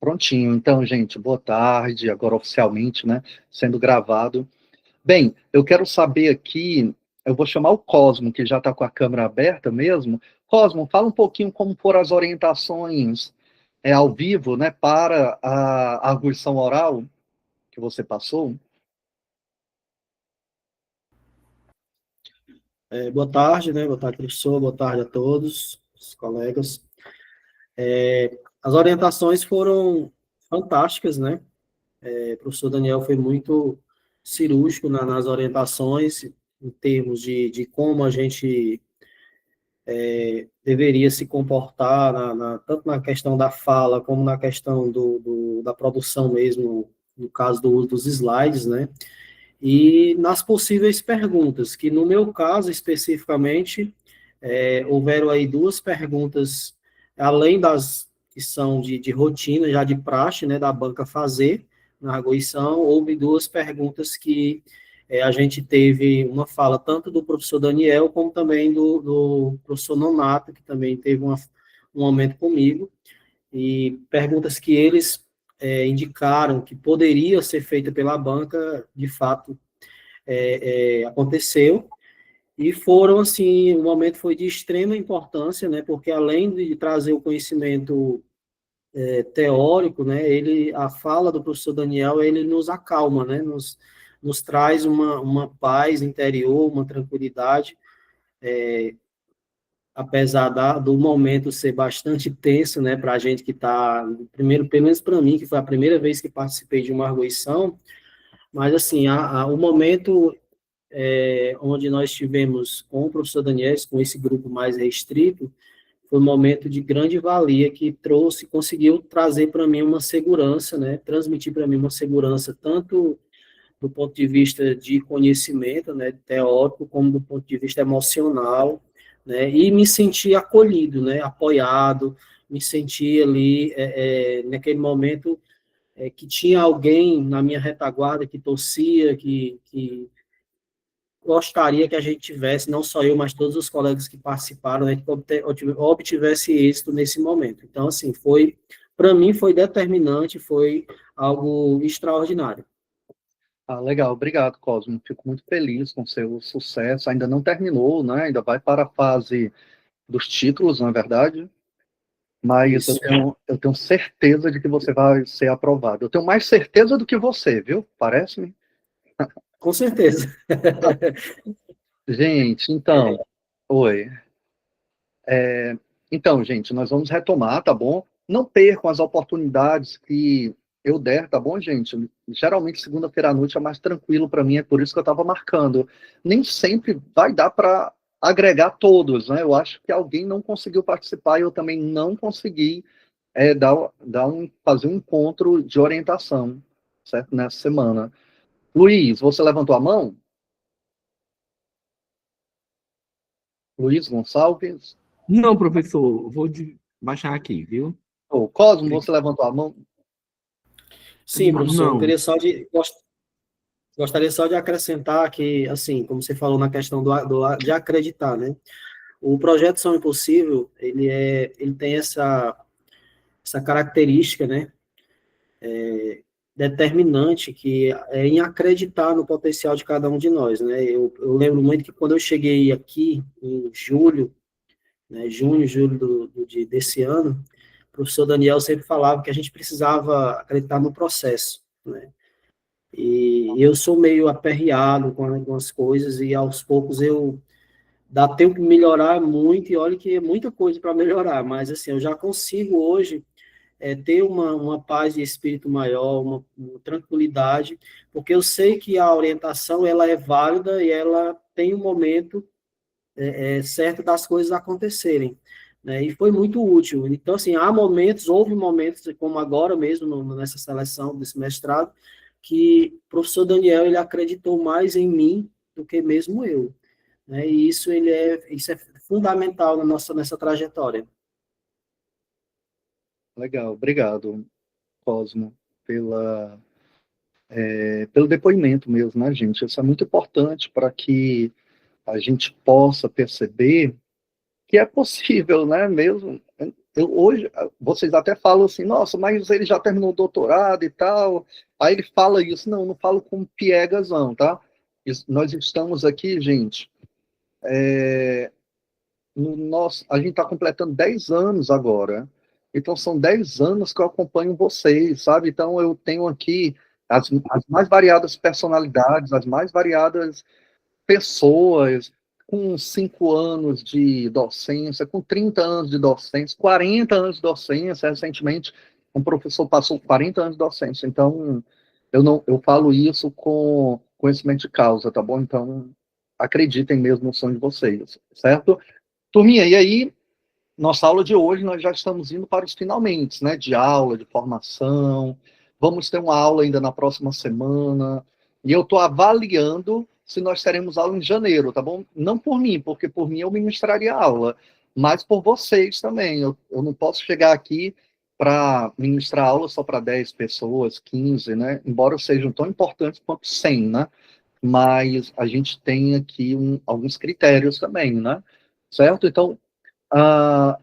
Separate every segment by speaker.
Speaker 1: Prontinho. Então, gente, boa tarde, agora oficialmente, né, sendo gravado. Bem, eu quero saber aqui, eu vou chamar o Cosmo, que já está com a câmera aberta mesmo. Cosmo, fala um pouquinho como foram as orientações ao vivo, né, para a arguição oral que você passou.
Speaker 2: Boa tarde, né? Boa tarde, professor. Boa tarde a todos, os colegas. As orientações foram fantásticas, né? O professor Daniel foi muito cirúrgico nas orientações, em termos de como a gente deveria se comportar, tanto na questão da fala, como na questão da produção mesmo, no caso do uso dos slides, né? E nas possíveis perguntas, que no meu caso especificamente, houveram aí duas perguntas, além das que são de rotina, já de praxe, né, da banca fazer na arguição, houve duas perguntas que a gente teve uma fala tanto do professor Daniel, como também do professor Nonato, que também teve um momento comigo, e perguntas que eles indicaram que poderia ser feita pela banca, de fato, aconteceu, e foram, assim, o momento foi de extrema importância, né, porque além de trazer o conhecimento teórico, né, a fala do professor Daniel, ele nos acalma, né, nos traz uma paz interior, uma tranquilidade, apesar do momento ser bastante tenso, né, para a gente que está, primeiro, pelo menos para mim, que foi a primeira vez que participei de uma arguição, mas, assim, o momento onde nós tivemos com o professor Daniel, com esse grupo mais restrito, foi um momento de grande valia que conseguiu trazer para mim uma segurança, né, transmitir para mim uma segurança, tanto do ponto de vista de conhecimento, né, teórico, como do ponto de vista emocional, né, e me sentir acolhido, né, apoiado, me sentir ali, naquele momento, que tinha alguém na minha retaguarda que torcia, que gostaria que a gente tivesse, não só eu, mas todos os colegas que participaram, né, que obtivesse êxito nesse momento. Então, assim, para mim, foi determinante, foi algo extraordinário.
Speaker 1: Legal, obrigado, Cosmo. Fico muito feliz com o seu sucesso. Ainda não terminou, né? Ainda vai para a fase dos títulos, não é verdade? Mas
Speaker 2: Isso.
Speaker 1: eu tenho certeza de que você vai ser aprovado. Eu tenho mais certeza do que você, viu? Parece-me.
Speaker 2: Com certeza.
Speaker 1: Gente, então, oi. Então, gente, nós vamos retomar, tá bom? Não percam as oportunidades que eu der, tá bom, gente? Geralmente, segunda-feira à noite é mais tranquilo para mim, é por isso que eu estava marcando. Nem sempre vai dar para agregar todos, né? Eu acho que alguém não conseguiu participar e eu também não consegui fazer um encontro de orientação, certo? Nessa semana. Luiz, você levantou a mão? Luiz Gonçalves?
Speaker 3: Não, professor, baixar aqui, viu?
Speaker 1: Ô, Cosmo, você levantou a mão?
Speaker 2: Sim, professor, eu
Speaker 3: Não.
Speaker 2: queria gostaria só de acrescentar que, assim, como você falou na questão de acreditar, né? O projeto São Impossível, ele tem essa característica, né, determinante, que é em acreditar no potencial de cada um de nós, né? Eu lembro muito que quando eu cheguei aqui, em julho, né, junho, julho desse ano, o professor Daniel sempre falava que a gente precisava acreditar no processo, né? E eu sou meio aperreado com algumas coisas, e aos poucos dá tempo de melhorar muito, e olha que é muita coisa para melhorar, mas assim, eu já consigo hoje ter uma paz de espírito maior, uma tranquilidade, porque eu sei que a orientação ela é válida e ela tem um momento certo das coisas acontecerem, né? E foi muito útil. Então, assim, houve momentos, como agora mesmo, nessa seleção desse mestrado, que o professor Daniel, ele acreditou mais em mim do que mesmo eu, né? E isso é fundamental nessa trajetória.
Speaker 1: Legal, obrigado, Cosmo, pelo depoimento mesmo, né, gente? Isso é muito importante para que a gente possa perceber que é possível, né, mesmo hoje, vocês até falam assim, nossa, mas ele já terminou o doutorado e tal. Aí ele fala isso. Não, não falo com piegas, não, tá? Nós estamos aqui, gente, a gente está completando 10 anos agora. Então, são 10 anos que eu acompanho vocês, sabe? Então, eu tenho aqui as mais variadas personalidades, as mais variadas pessoas com 5 anos de docência, com 30 anos de docência, 40 anos de docência. Recentemente, um professor passou 40 anos de docência. Então, eu falo isso com conhecimento de causa, tá bom? Então, acreditem mesmo no sonho de vocês, certo? Turminha, e aí, nossa aula de hoje, nós já estamos indo para os finalmente, né? De aula, de formação. Vamos ter uma aula ainda na próxima semana. E eu estou avaliando se nós teremos aula em janeiro, tá bom? Não por mim, porque por mim eu ministraria a aula, mas por vocês também. Eu não posso chegar aqui para ministrar aula só para 10 pessoas, 15, né? Embora sejam tão importantes quanto 100, né? Mas a gente tem aqui alguns critérios também, né? Certo? Então,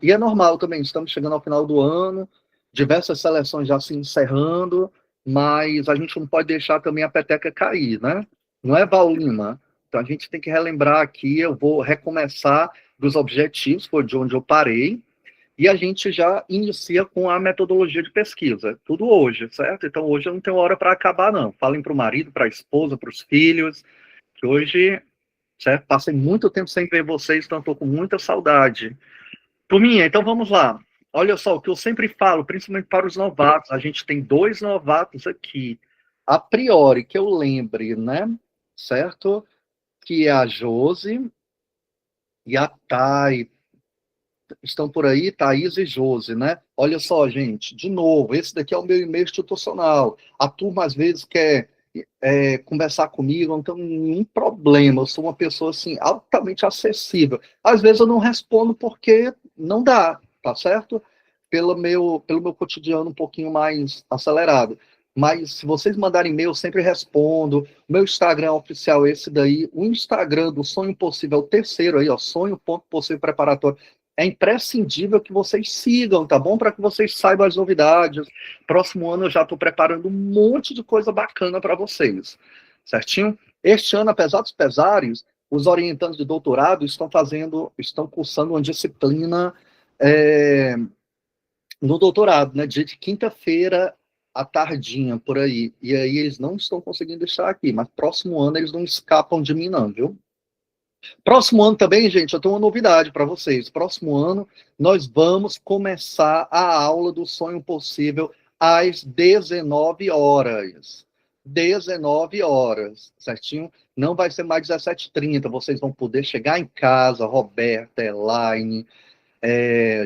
Speaker 1: e é normal também, estamos chegando ao final do ano, diversas seleções já se encerrando, mas a gente não pode deixar também a peteca cair, né? Não é, Val Lima? Então a gente tem que relembrar aqui, eu vou recomeçar dos objetivos, foi de onde eu parei, e a gente já inicia com a metodologia de pesquisa, tudo hoje, certo? Então hoje eu não tenho hora para acabar, não. Falem para o marido, para a esposa, para os filhos, que hoje, certo? Passei muito tempo sem ver vocês, então estou com muita saudade. Turminha, então vamos lá. Olha só, o que eu sempre falo, principalmente para os novatos, a gente tem 2 novatos aqui, a priori, que eu lembre, né? Certo? Que é a Josi e a Thay. Estão por aí, Thaís e Josi, né? Olha só, gente, de novo, esse daqui é o meu e-mail institucional. A turma, às vezes, quer conversar comigo, não tem nenhum problema. Eu sou uma pessoa, assim, altamente acessível. Às vezes eu não respondo porque não dá, tá certo? Pelo meu cotidiano um pouquinho mais acelerado. Mas se vocês mandarem e-mail, eu sempre respondo. Meu Instagram oficial é esse daí. O Instagram do Sonho Possível é o terceiro aí, ó, sonho.possível preparatório. É imprescindível que vocês sigam, tá bom? Para que vocês saibam as novidades. Próximo ano eu já estou preparando um monte de coisa bacana para vocês, certinho? Este ano, apesar dos pesares, os orientantes de doutorado estão cursando uma disciplina no doutorado, né? Dia de quinta-feira à tardinha, por aí. E aí eles não estão conseguindo estar aqui, mas próximo ano eles não escapam de mim, não, viu? Próximo ano também, gente, eu tenho uma novidade para vocês. Próximo ano, nós vamos começar a aula do Sonho Possível às 19 horas. 19 horas, certinho? Não vai ser mais 17h30. Vocês vão poder chegar em casa, Roberta, Elaine,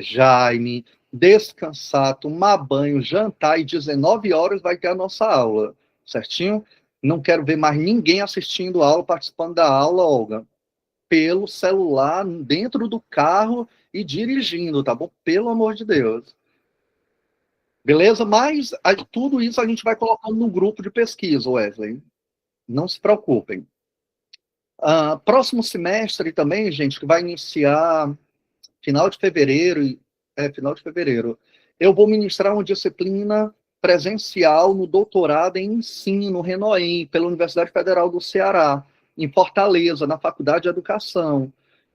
Speaker 1: Jaime, descansar, tomar banho, jantar, e 19 horas vai ter a nossa aula, certinho? Não quero ver mais ninguém assistindo a aula, participando da aula, Olga, pelo celular, dentro do carro e dirigindo, tá bom? Pelo amor de Deus. Beleza? Mas tudo isso a gente vai colocando no grupo de pesquisa, Wesley. Não se preocupem. Próximo semestre também, gente, que vai iniciar final de fevereiro, eu vou ministrar uma disciplina presencial no doutorado em ensino, Renoém, pela Universidade Federal do Ceará, em Fortaleza, na Faculdade de Educação.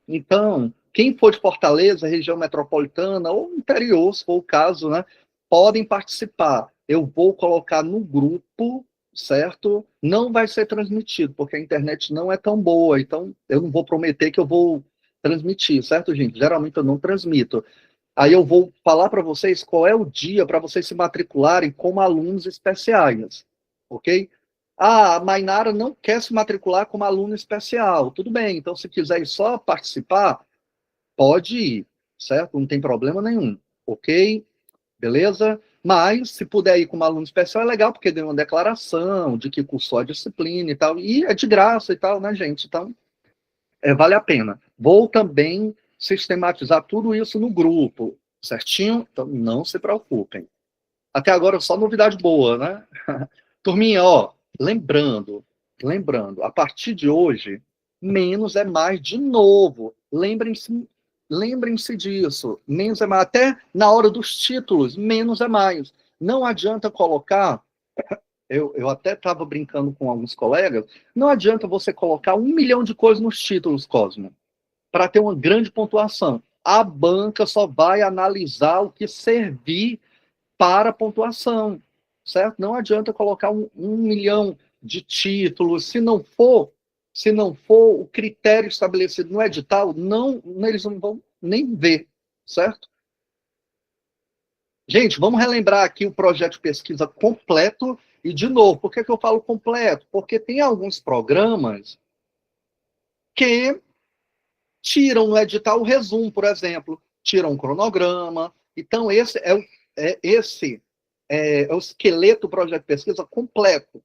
Speaker 1: Então, quem for de Fortaleza, região metropolitana, ou interior, se for o caso, né, podem participar. Eu vou colocar no grupo, certo? Não vai ser transmitido, porque a internet não é tão boa, então eu não vou prometer que eu vou transmitir, certo, gente? Geralmente eu não transmito. Aí eu vou falar para vocês qual é o dia para vocês se matricularem como alunos especiais, ok? A Mainara não quer se matricular como aluno especial. Tudo bem, então se quiser só participar, pode ir, certo? Não tem problema nenhum, ok? Beleza? Mas, se puder ir como aluno especial, é legal, porque ganha uma declaração de que cursou a disciplina e tal, e é de graça e tal, né, gente? Então, vale a pena. Vou também sistematizar tudo isso no grupo, certinho? Então, não se preocupem. Até agora, só novidade boa, né? Turminha, ó, lembrando, a partir de hoje, menos é mais de novo. Lembrem-se lembrem-se disso. Menos é mais. Até na hora dos títulos, menos é mais. Não adianta colocar... Eu até estava brincando com alguns colegas. Não adianta você colocar 1 milhão de coisas nos títulos, Cosmo, para ter uma grande pontuação. A banca só vai analisar o que servir para a pontuação, certo? Não adianta colocar 1 milhão de títulos. Se não for o critério estabelecido no edital, eles não vão nem ver, certo? Gente, vamos relembrar aqui o projeto de pesquisa completo. E, de novo, por que eu falo completo? Porque tem alguns programas que tiram no edital o resumo, por exemplo, tiram um cronograma. Então, esse é o esqueleto do projeto de pesquisa completo,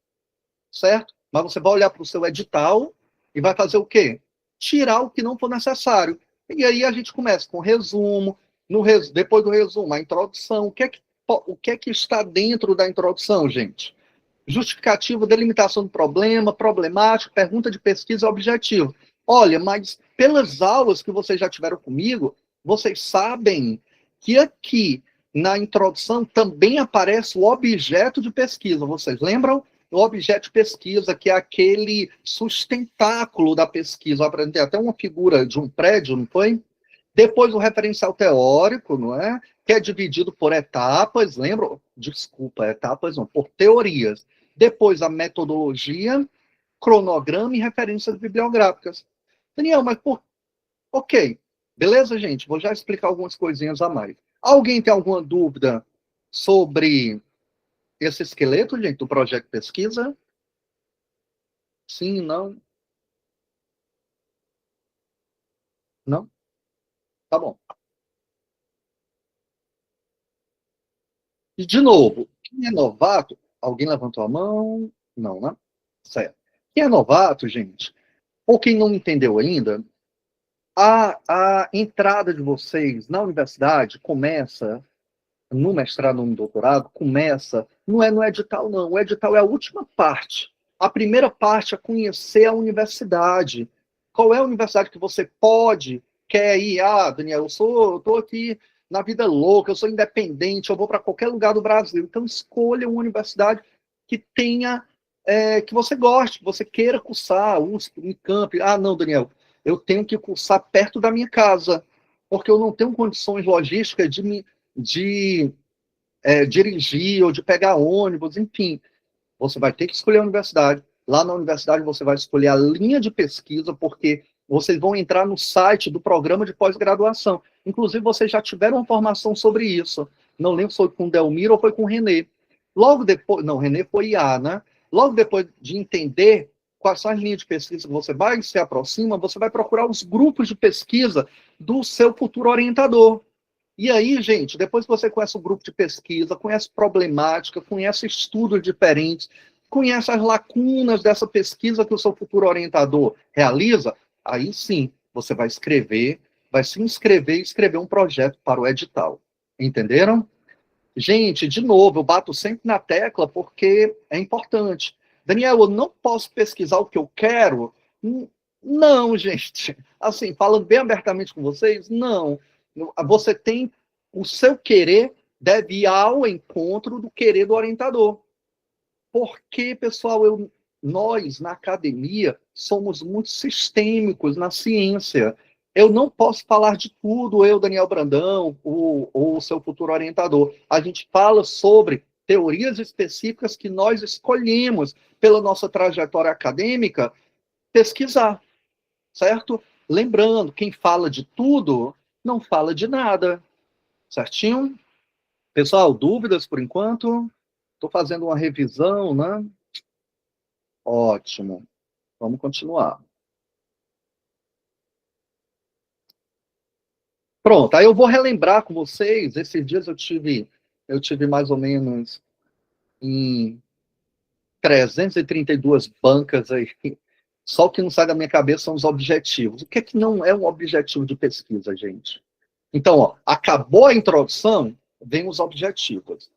Speaker 1: certo? Mas você vai olhar para o seu edital e vai fazer o quê? Tirar o que não for necessário. E aí a gente começa com o resumo, depois do resumo, a introdução. O que é que está dentro da introdução, gente? Justificativo, delimitação do problema, problemática, pergunta de pesquisa, objetivo. Olha, mas pelas aulas que vocês já tiveram comigo, vocês sabem que aqui na introdução também aparece o objeto de pesquisa. Vocês lembram? O objeto de pesquisa, que é aquele sustentáculo da pesquisa. Eu apresentei até uma figura de um prédio, não foi? Depois o referencial teórico, não é? Que é dividido por etapas, lembram? Desculpa, etapas não, por teorias. Depois a metodologia, cronograma e referências bibliográficas. Daniel, mas ok, beleza, gente? Vou já explicar algumas coisinhas a mais. Alguém tem alguma dúvida sobre esse esqueleto, gente, do projeto de pesquisa? Sim, não? Não? Tá bom. E, de novo, quem é novato, alguém levantou a mão? Não, né? Certo. Quem é novato, gente, ou quem não entendeu ainda, a entrada de vocês na universidade começa, no mestrado ou no doutorado, não é no edital, não. O edital é a última parte. A primeira parte é conhecer a universidade. Qual é a universidade que você quer ir? Ah, Daniel, eu estou aqui na vida louca, eu sou independente, eu vou para qualquer lugar do Brasil. Então, escolha uma universidade que tenha, que você goste, que você queira cursar, USP, Unicamp. Ah, não, Daniel, eu tenho que cursar perto da minha casa, porque eu não tenho condições logísticas de dirigir ou de pegar ônibus, enfim. Você vai ter que escolher a universidade. Lá na universidade você vai escolher a linha de pesquisa, porque vocês vão entrar no site do programa de pós-graduação. Inclusive, vocês já tiveram uma formação sobre isso. Não lembro se foi com o Delmiro ou foi com o Renê. Logo depois, não, Renê foi IA, né? Logo depois de entender quais são as linhas de pesquisa que você vai se aproxima, você vai procurar os grupos de pesquisa do seu futuro orientador. E aí, gente, depois que você conhece o grupo de pesquisa, conhece problemática, conhece estudos diferentes, conhece as lacunas dessa pesquisa que o seu futuro orientador realiza, aí sim, você vai se inscrever e escrever um projeto para o edital. Entenderam? Gente, de novo, eu bato sempre na tecla porque é importante. Daniel, eu não posso pesquisar o que eu quero? Não, gente. Assim, falando bem abertamente com vocês, não. Você tem o seu querer deve ir ao encontro do querer do orientador. Porque, pessoal, nós, na academia, somos muito sistêmicos na ciência. Eu não posso falar de tudo, eu, Daniel Brandão, ou o seu futuro orientador. A gente fala sobre teorias específicas que nós escolhemos, pela nossa trajetória acadêmica, pesquisar, certo? Lembrando, quem fala de tudo, não fala de nada, certinho? Pessoal, dúvidas por enquanto? Estou fazendo uma revisão, né? Ótimo. Vamos continuar. Pronto, aí eu vou relembrar com vocês. Esses dias eu tive mais ou menos em 332 bancas aí. Só o que não sai da minha cabeça são os objetivos. O que é que não é um objetivo de pesquisa, gente? Então, ó, acabou a introdução, vem os objetivos.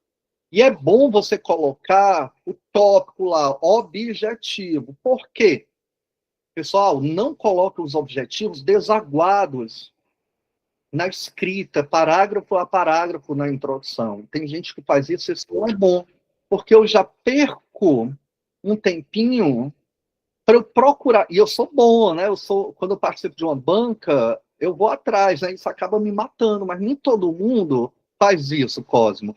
Speaker 1: E é bom você colocar o tópico lá, objetivo. Por quê? Pessoal, não coloque os objetivos desaguados. na escrita, parágrafo a parágrafo na introdução. Tem gente que faz isso, isso não é bom, porque eu já perco um tempinho para eu procurar, e eu sou bom, né? Quando eu participo de uma banca, eu vou atrás, né? Isso acaba me matando, mas nem todo mundo faz isso, Cosmo.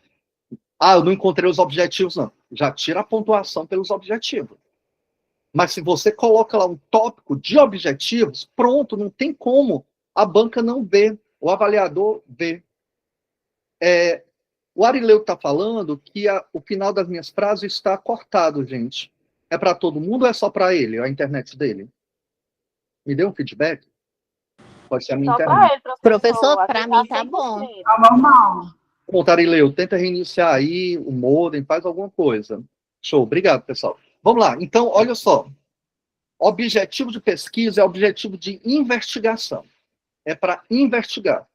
Speaker 1: Ah, eu não encontrei os objetivos, não. Já tira a pontuação pelos objetivos. Mas se você coloca lá um tópico de objetivos, pronto, não tem como a banca não ver, o avaliador ver. O Arileu está falando que o final das minhas frases está cortado, gente. É para todo mundo ou é só para ele, a internet dele? Me dê um feedback? Pode ser a minha
Speaker 4: Só
Speaker 1: internet.
Speaker 4: para ele,
Speaker 5: Professor,
Speaker 4: aqui
Speaker 5: para
Speaker 4: tá
Speaker 5: mim tá bom.
Speaker 4: 100%.
Speaker 6: Tá normal.
Speaker 1: Bom, Arileu, tenta reiniciar aí o modem, faz alguma coisa. Show, obrigado, pessoal. Vamos lá, então, olha só. Objetivo de pesquisa é objetivo de investigação. É para investigar.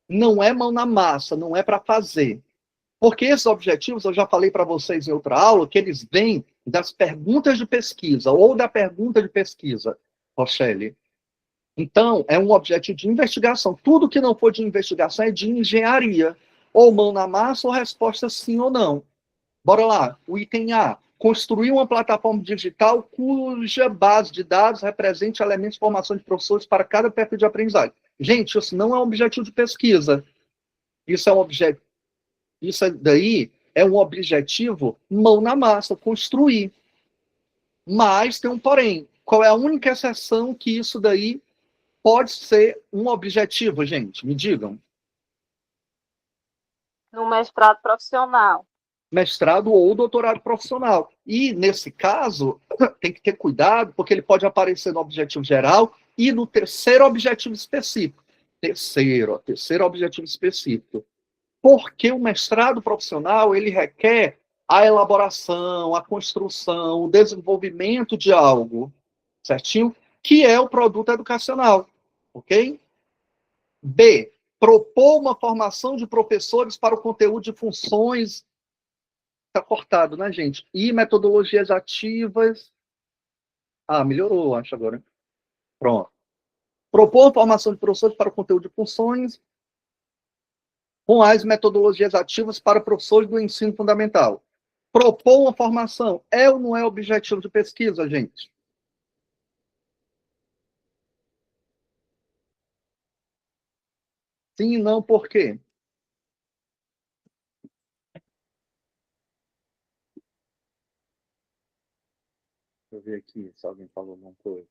Speaker 1: Não é mão na massa, não é para fazer. Porque esses objetivos, eu já falei para vocês em outra aula, que eles vêm das perguntas de pesquisa, ou da pergunta de pesquisa, Rochelle. Então, é um objetivo de investigação. Tudo que não for de investigação é de engenharia. Ou mão na massa, ou resposta sim ou não. Bora lá, o item A. Construir uma plataforma digital cuja base de dados represente elementos de formação de professores para cada perfil de aprendizagem. Gente, isso não é um objetivo de pesquisa. Isso é um objetivo. Isso daí é um objetivo mão na massa, construir. Mas tem um porém. Qual é a única exceção que isso daí pode ser um objetivo, gente? Me digam.
Speaker 4: No mestrado profissional.
Speaker 1: Mestrado ou doutorado profissional. E, nesse caso, tem que ter cuidado, porque ele pode aparecer no objetivo geral e no terceiro objetivo específico. Terceiro objetivo específico. Porque o mestrado profissional, ele requer a elaboração, a construção, o desenvolvimento de algo, certinho? Que é o produto educacional, ok? B, propor uma formação de professores para o conteúdo de funções. Está cortado, né, gente? E metodologias ativas. Ah, melhorou, acho agora. Pronto. Propor a formação de professores para o conteúdo de funções com as metodologias ativas para professores do ensino fundamental. Propor uma formação é ou não é objetivo de pesquisa, gente? Sim e não, por quê? Deixa eu ver aqui se alguém falou alguma coisa.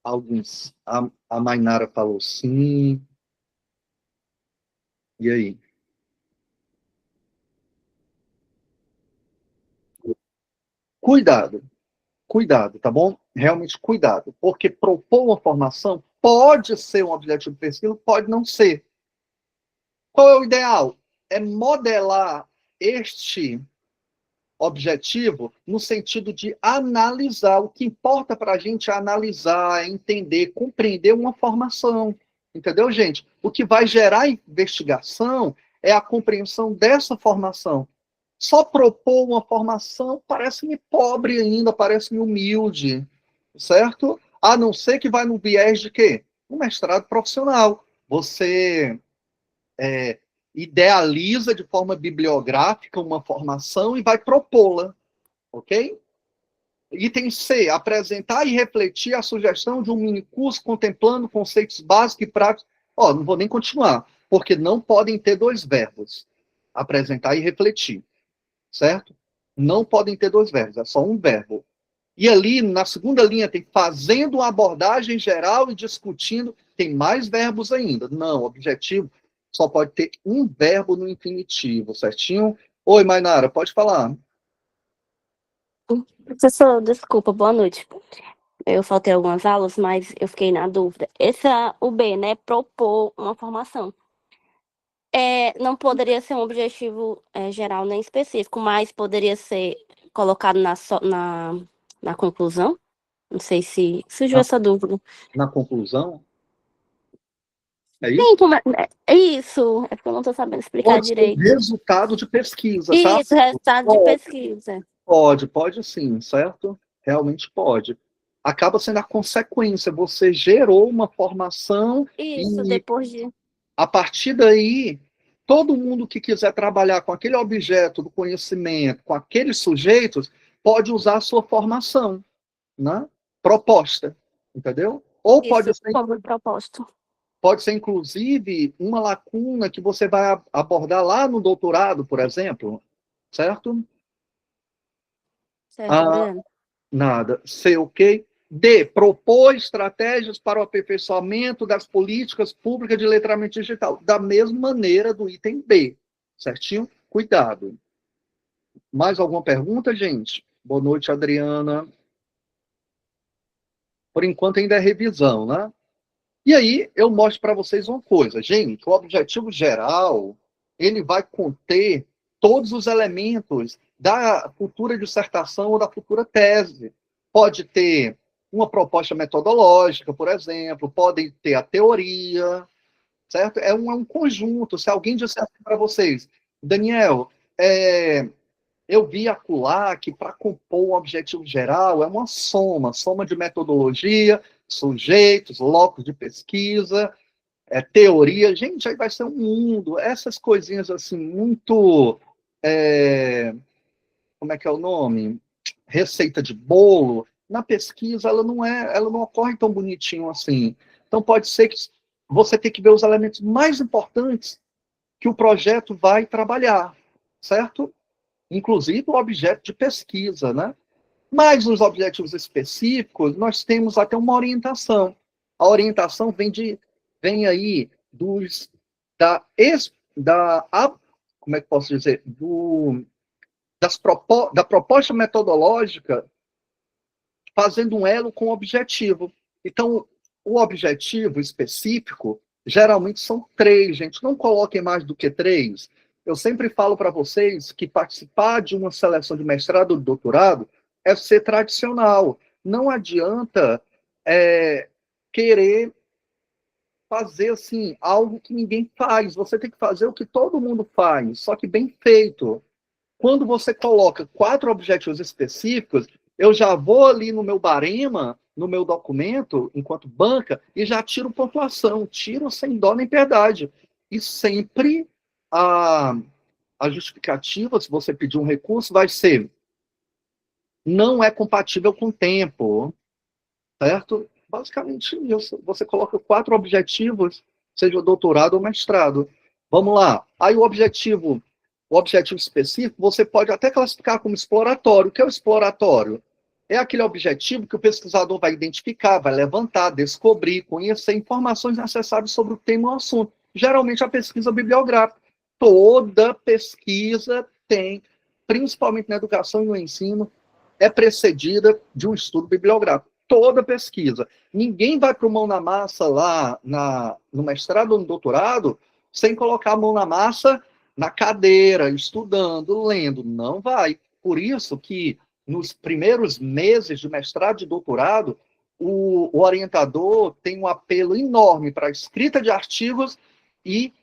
Speaker 1: Alguns. A Mainara falou sim. E aí? Cuidado, tá bom? Realmente cuidado, porque propor uma formação pode ser um objetivo de pesquisa, pode não ser. Qual é o ideal? É modelar este objetivo no sentido de analisar. O que importa para a gente é analisar, é entender, compreender uma formação. Entendeu, gente? O que vai gerar investigação é a compreensão dessa formação. Só propor uma formação parece-me pobre ainda, parece-me humilde, certo? A não ser que vai no viés de quê? Um mestrado profissional. Você idealiza de forma bibliográfica uma formação e vai propô-la, ok? Item C, apresentar e refletir a sugestão de um minicurso contemplando conceitos básicos e práticos. Não vou nem continuar, porque não podem ter dois verbos. Apresentar e refletir, certo? Não podem ter dois verbos, é só um verbo. E ali, na segunda linha, tem fazendo uma abordagem geral e discutindo, tem mais verbos ainda. Não, objetivo só pode ter um verbo no infinitivo, certinho? Oi, Mainara, pode falar.
Speaker 5: Professor, desculpa, boa noite. Eu faltei algumas aulas, mas eu fiquei na dúvida. Esse é o B, né? Propor uma formação. Não poderia ser um objetivo geral nem específico, mas poderia ser colocado na conclusão? Não sei se surgiu essa dúvida.
Speaker 1: Na conclusão? É isso?
Speaker 5: Sim, é isso. É porque eu não estou sabendo explicar
Speaker 1: Pode
Speaker 5: direito.
Speaker 1: ser resultado de pesquisa, tá?
Speaker 5: Isso, resultado de pesquisa.
Speaker 1: Pode sim, certo? Realmente pode. acaba sendo a consequência. Você gerou uma formação
Speaker 5: Isso,
Speaker 1: e,
Speaker 5: depois de.
Speaker 1: a partir daí, todo mundo que quiser trabalhar com aquele objeto do conhecimento, com aqueles sujeitos, pode usar a sua formação, né? Proposta, entendeu? Ou
Speaker 5: Isso, como proposto.
Speaker 1: pode ser, inclusive, uma lacuna que você vai abordar lá no doutorado, por exemplo, certo?
Speaker 5: Certo,
Speaker 1: Ah,
Speaker 5: obrigada.
Speaker 1: nada. C, ok? D, propor estratégias para o aperfeiçoamento das políticas públicas de letramento digital, da mesma maneira do item B, certinho? Cuidado. Mais alguma pergunta, gente? Boa noite, Adriana. Por enquanto ainda é revisão, né? E aí eu mostro para vocês uma coisa. Gente, o objetivo geral, ele vai conter todos os elementos da futura dissertação ou da futura tese. Pode ter uma proposta metodológica, por exemplo, pode ter a teoria, certo? É um conjunto. Se alguém disser para vocês, Daniel, eu vi acolá que para compor um objetivo geral é uma soma de metodologia, sujeitos, locos de pesquisa, teoria. Gente, aí vai ser um mundo. Essas coisinhas assim, muito... como é que é o nome? Receita de bolo. Na pesquisa, ela não ocorre tão bonitinho assim. Então, pode ser que você tenha que ver os elementos mais importantes que o projeto vai trabalhar, certo? Inclusive o objeto de pesquisa, né? Mas nos objetivos específicos, nós temos até uma orientação. A orientação vem aí como é que posso dizer? Da proposta metodológica fazendo um elo com o objetivo. Então, o objetivo específico, geralmente são 3, gente. Não coloquem mais do que 3. Eu sempre falo para vocês que participar de uma seleção de mestrado ou de doutorado é ser tradicional. Não adianta querer fazer assim algo que ninguém faz. Você tem que fazer o que todo mundo faz, só que bem feito. Quando você coloca 4 objetivos específicos, eu já vou ali no meu barema, no meu documento, enquanto banca, e já tiro pontuação, tiro sem dó nem piedade. E sempre a justificativa, se você pedir um recurso, vai ser não é compatível com o tempo, certo? Basicamente isso. Você coloca 4 objetivos, seja doutorado ou mestrado. Vamos lá. Aí o objetivo específico, você pode até classificar como exploratório. O que é o exploratório? É aquele objetivo que o pesquisador vai identificar, vai levantar, descobrir, conhecer informações necessárias sobre o tema ou assunto. Geralmente a pesquisa bibliográfica. Toda pesquisa tem, principalmente na educação e no ensino, é precedida de um estudo bibliográfico. Toda pesquisa. Ninguém vai para o mão na massa lá no mestrado ou no doutorado sem colocar a mão na massa na cadeira, estudando, lendo. Não vai. Por isso que nos primeiros meses de mestrado e doutorado, o orientador tem um apelo enorme para a escrita de artigos e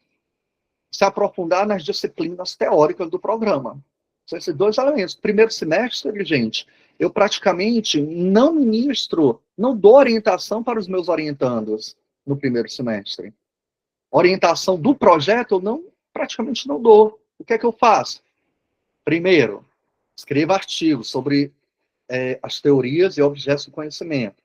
Speaker 1: se aprofundar nas disciplinas teóricas do programa. São esses 2 elementos. Primeiro semestre, gente, eu praticamente não ministro, não dou orientação para os meus orientandos no primeiro semestre. Orientação do projeto eu praticamente não dou. O que é que eu faço? Primeiro, escreva artigos sobre as teorias e objetos do conhecimento.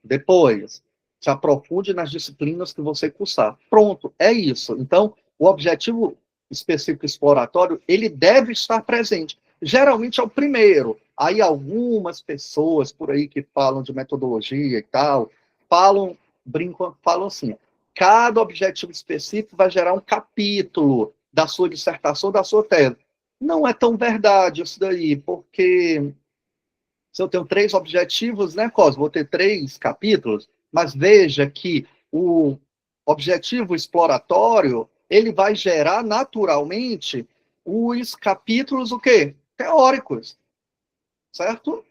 Speaker 1: Depois, se aprofunde nas disciplinas que você cursar. Pronto, é isso. Então, o objetivo específico exploratório, ele deve estar presente. Geralmente é o primeiro. Aí algumas pessoas por aí que falam de metodologia e tal, brincam, falam assim, cada objetivo específico vai gerar um capítulo da sua dissertação, da sua tese. Não é tão verdade isso daí, porque se eu tenho 3 objetivos, né, Cosmo? Vou ter 3 capítulos, mas veja que o objetivo exploratório, ele vai gerar naturalmente os capítulos, o quê? Teóricos, certo?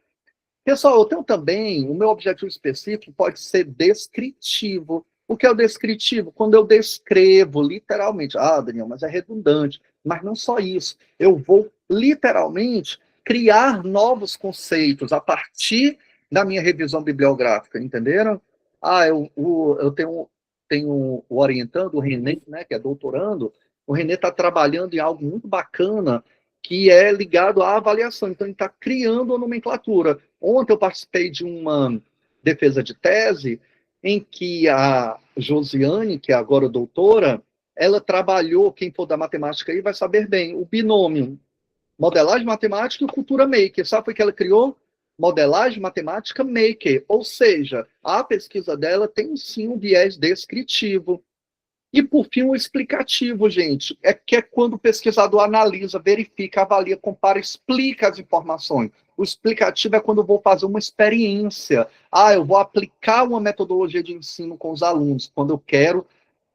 Speaker 1: Pessoal, eu tenho também, o meu objetivo específico pode ser descritivo. O que é o descritivo? Quando eu descrevo, literalmente, Daniel, mas é redundante, mas não só isso, eu vou literalmente criar novos conceitos a partir na minha revisão bibliográfica, entenderam? Eu tenho o orientando, o Renê, né, que é doutorando, o Renê está trabalhando em algo muito bacana, que é ligado à avaliação, então ele está criando a nomenclatura. Ontem eu participei de uma defesa de tese, em que a Josiane, que é agora doutora, ela trabalhou, quem for da matemática aí vai saber bem, o binômio modelagem matemática e cultura maker. Sabe o que ela criou? Modelagem matemática maker. Ou seja, a pesquisa dela tem sim um viés descritivo. E, por fim, o explicativo, gente, é quando o pesquisador analisa, verifica, avalia, compara, explica as informações. O explicativo é quando eu vou fazer uma experiência. Eu vou aplicar uma metodologia de ensino com os alunos, quando eu quero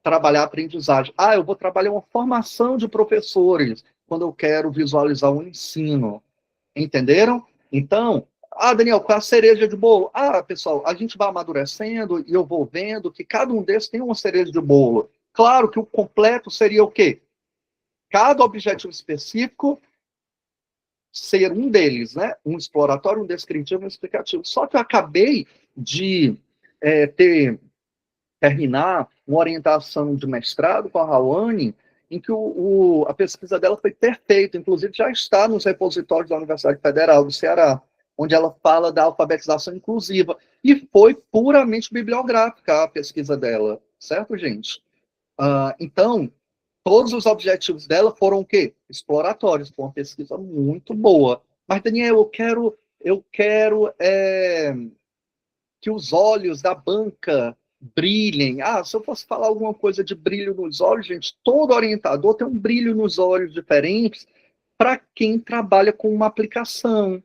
Speaker 1: trabalhar a aprendizagem. Eu vou trabalhar uma formação de professores, quando eu quero visualizar o ensino. Entenderam? Então, Daniel, qual é a cereja de bolo? Pessoal, a gente vai amadurecendo e eu vou vendo que cada um desses tem uma cereja de bolo. Claro que o completo seria o quê? Cada objetivo específico ser um deles, né? Um exploratório, um descritivo, um explicativo. Só que eu acabei de terminar uma orientação de mestrado com a Rawane, em que a pesquisa dela foi perfeita, inclusive já está nos repositórios da Universidade Federal do Ceará, onde ela fala da alfabetização inclusiva, e foi puramente bibliográfica a pesquisa dela, certo, gente? Então, todos os objetivos dela foram o quê? Exploratórios, foi uma pesquisa muito boa. Mas, Daniel, eu quero que os olhos da banca brilhem. Se eu fosse falar alguma coisa de brilho nos olhos, gente, todo orientador tem um brilho nos olhos diferentes para quem trabalha com uma aplicação,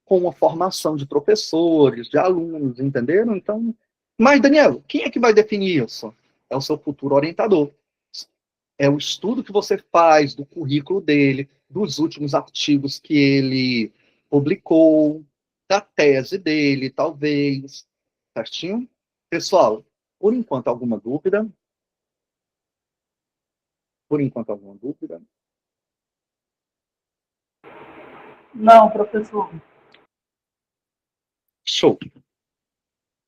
Speaker 1: com uma formação de professores, de alunos, entenderam? Então, mas, Daniel, quem é que vai definir isso? É o seu futuro orientador. É o estudo que você faz do currículo dele, dos últimos artigos que ele publicou, da tese dele, talvez. Certinho? Pessoal, por enquanto, alguma dúvida? Por enquanto, alguma dúvida?
Speaker 6: Não, professor.
Speaker 1: Show.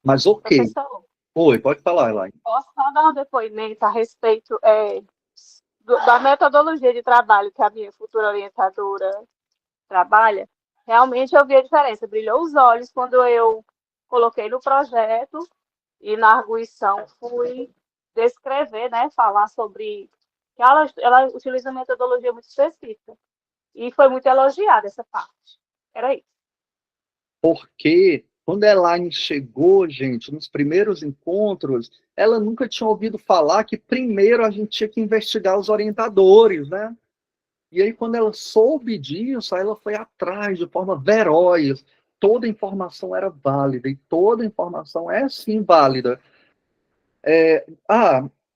Speaker 1: Mas ok.
Speaker 4: Professor,
Speaker 1: Oi, pode falar, Elaine.
Speaker 4: posso só dar um depoimento a respeito da metodologia de trabalho que a minha futura orientadora trabalha? Realmente eu vi a diferença. Brilhou os olhos quando eu coloquei no projeto e na arguição fui descrever, né, falar sobre que ela utiliza uma metodologia muito específica. E foi muito elogiada essa parte. Era isso.
Speaker 1: Porque quando a Elaine chegou, gente, nos primeiros encontros, ela nunca tinha ouvido falar que primeiro a gente tinha que investigar os orientadores, né? E aí, quando ela soube disso, ela foi atrás de forma veroz. Toda informação era válida, e toda informação é sim válida.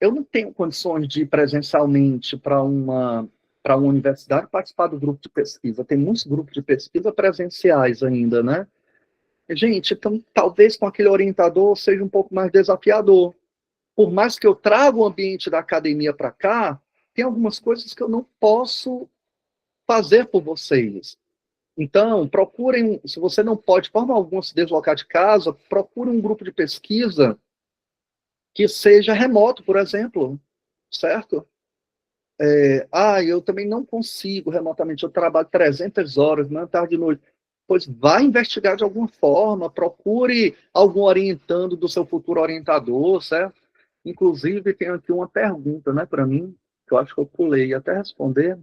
Speaker 1: Eu não tenho condições de ir presencialmente para uma universidade participar do grupo de pesquisa. Tem muitos grupos de pesquisa presenciais ainda, né? Gente, então talvez com aquele orientador seja um pouco mais desafiador. Por mais que eu traga o ambiente da academia para cá, tem algumas coisas que eu não posso fazer por vocês. Então, procurem, se você não pode, de forma alguma, se deslocar de casa, procure um grupo de pesquisa que seja remoto, por exemplo, certo? Eu também não consigo remotamente, eu trabalho 300 horas, manhã, tarde e noite. Pois vá investigar de alguma forma, procure algum orientando do seu futuro orientador, certo? Inclusive, tem aqui uma pergunta, né, para mim, que eu acho que eu pulei até responder.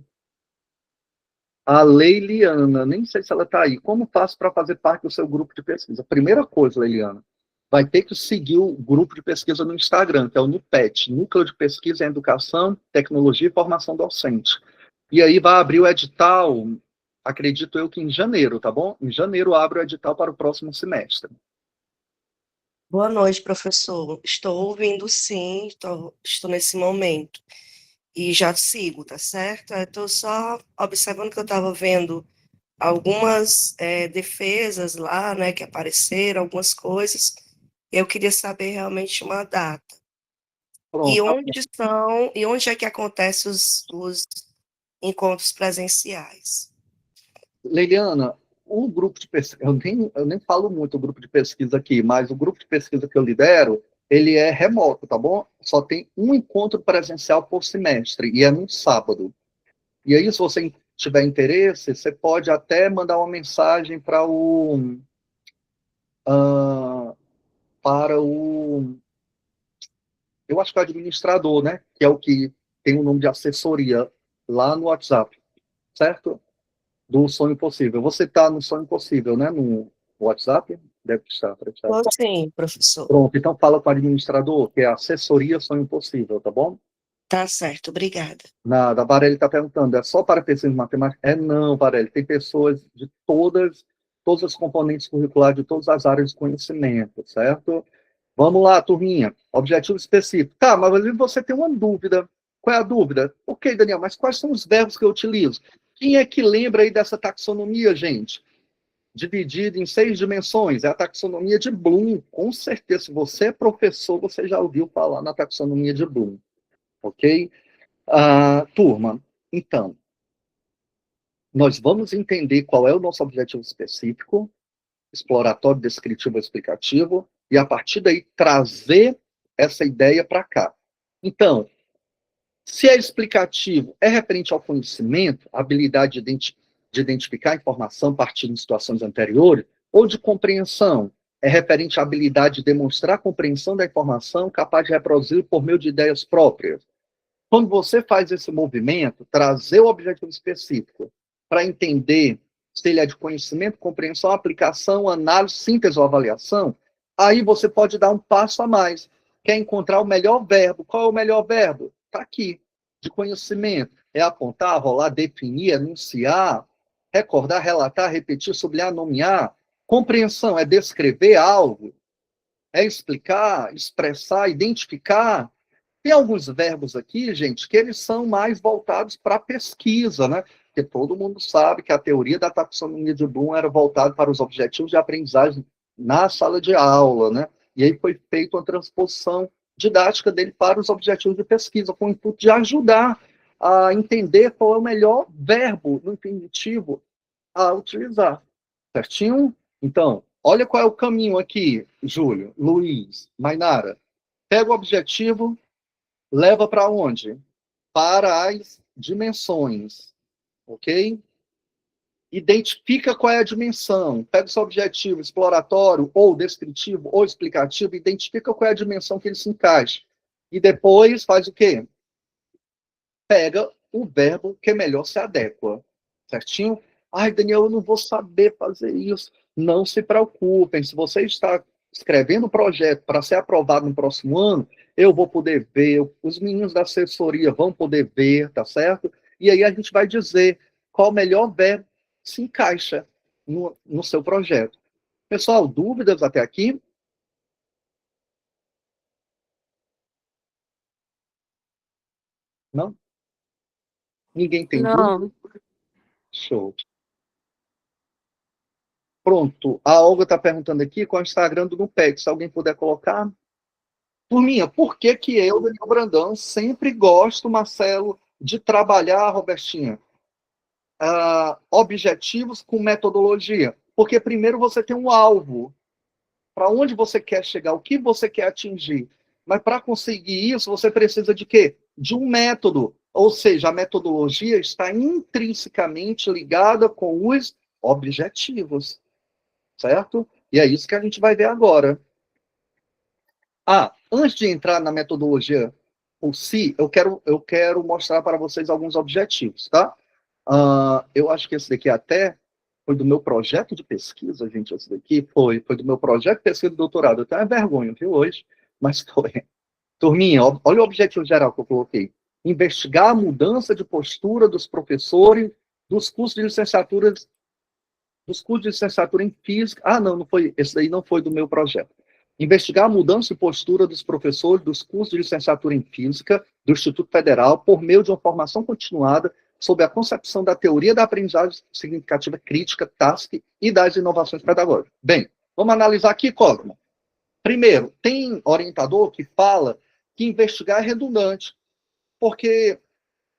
Speaker 1: A Leiliana, nem sei se ela está aí. Como faço para fazer parte do seu grupo de pesquisa? Primeira coisa, Leiliana, vai ter que seguir o grupo de pesquisa no Instagram, que é o NUPET, Núcleo de Pesquisa em Educação, Tecnologia e Formação Docente. E aí vai abrir o edital, acredito eu que em janeiro, tá bom? Em janeiro abre o edital para o próximo semestre.
Speaker 7: Boa noite, professor. Estou ouvindo, sim, estou nesse momento. E já sigo, tá certo? Estou só observando que eu estava vendo algumas defesas lá, né, que apareceram, algumas coisas. Eu queria saber realmente uma data.
Speaker 1: Pronto.
Speaker 7: E onde é que acontecem os encontros presenciais?
Speaker 1: Leiliana, o grupo de pesquisa, eu nem falo muito o grupo de pesquisa aqui, mas o grupo de pesquisa que eu lidero, ele é remoto, tá bom? Só tem um encontro presencial por semestre, e é no sábado. E aí, se você tiver interesse, você pode até mandar uma mensagem para o eu acho que é o administrador, né? Que é o que tem o nome de assessoria lá no WhatsApp, certo? Do Sonho Possível. Você está no Sonho Possível, né? No WhatsApp? Deve estar.
Speaker 7: Sim, professor.
Speaker 1: Pronto, então fala com o administrador, que é a assessoria Sonho Possível, tá bom?
Speaker 7: Tá certo, obrigada.
Speaker 1: Nada, a Varelli está perguntando, é só para pesquisa de matemática? Não, Varelli, tem pessoas de todos os componentes curriculares, de todas as áreas de conhecimento, certo? Vamos lá, turminha. Objetivo específico. Tá, mas às vezes você tem uma dúvida. Qual é a dúvida? Ok, Daniel, mas quais são os verbos que eu utilizo? Quem é que lembra aí dessa taxonomia, gente? Dividida em 6 dimensões. É a taxonomia de Bloom. Com certeza, se você é professor, você já ouviu falar na taxonomia de Bloom. Ok? Turma, então, nós vamos entender qual é o nosso objetivo específico, exploratório, descritivo, explicativo, e a partir daí trazer essa ideia para cá. Então, se é explicativo, é referente ao conhecimento, a habilidade de identificar a informação partindo de situações anteriores, ou de compreensão, é referente à habilidade de demonstrar a compreensão da informação capaz de reproduzir por meio de ideias próprias. Quando você faz esse movimento, trazer o objetivo específico para entender se ele é de conhecimento, compreensão, aplicação, análise, síntese ou avaliação, aí você pode dar um passo a mais. Quer encontrar o melhor verbo. Qual é o melhor verbo? Está aqui. De conhecimento. É apontar, rolar, definir, enunciar, recordar, relatar, repetir, sublinhar, nomear. Compreensão é descrever algo, é explicar, expressar, identificar. Tem alguns verbos aqui, gente, que eles são mais voltados para a pesquisa, né? Porque todo mundo sabe que a teoria da taxonomia de Bloom era voltada para os objetivos de aprendizagem na sala de aula, né? E aí foi feita uma transposição didática dele para os objetivos de pesquisa, com o intuito de ajudar a entender qual é o melhor verbo no infinitivo a utilizar. Certinho? Então, olha qual é o caminho aqui, Júlio, Luiz, Mainara. Pega o objetivo, leva para onde? Para as dimensões, ok? Identifica qual é a dimensão, pega o seu objetivo exploratório, ou descritivo, ou explicativo, identifica qual é a dimensão que ele se encaixa. E depois faz o quê? Pega o verbo que melhor se adequa, certinho? Ai, Daniel, eu não vou saber fazer isso. Não se preocupem, se você está escrevendo o projeto para ser aprovado no próximo ano, eu vou poder ver, os meninos da assessoria vão poder ver, tá certo? E aí a gente vai dizer qual o melhor verbo se encaixa no seu projeto. Pessoal, dúvidas até aqui? Não? Ninguém tem dúvida?
Speaker 5: Não.
Speaker 1: Show. Pronto, a Olga está perguntando aqui qual é o Instagram do Nupec, se alguém puder colocar. Turminha, por que que eu, Daniel Brandão, sempre gosto, Marcelo, de trabalhar, Robertinha, objetivos com metodologia? Porque primeiro você tem um alvo, para onde você quer chegar, o que você quer atingir. Mas para conseguir isso, você precisa de quê? De um método. Ou seja, a metodologia está intrinsecamente ligada com os objetivos. Certo? E é isso que a gente vai ver agora. Antes de entrar na metodologia por si, eu quero mostrar para vocês alguns objetivos, tá? Eu acho que esse daqui até foi do meu projeto de pesquisa, gente, esse daqui foi do meu projeto de pesquisa de doutorado. Eu tenho vergonha, viu, hoje, mas foi. Turminha, olha o objetivo geral que eu coloquei. Investigar a mudança de postura dos professores dos cursos de licenciatura em física. Não foi, esse daí não foi do meu projeto. Investigar a mudança de postura dos professores dos cursos de licenciatura em física do Instituto Federal por meio de uma formação continuada sobre a concepção da teoria da aprendizagem significativa crítica, TASC, e das inovações pedagógicas. Bem, vamos analisar aqui, Cosmo. Primeiro, tem orientador que fala que investigar é redundante, porque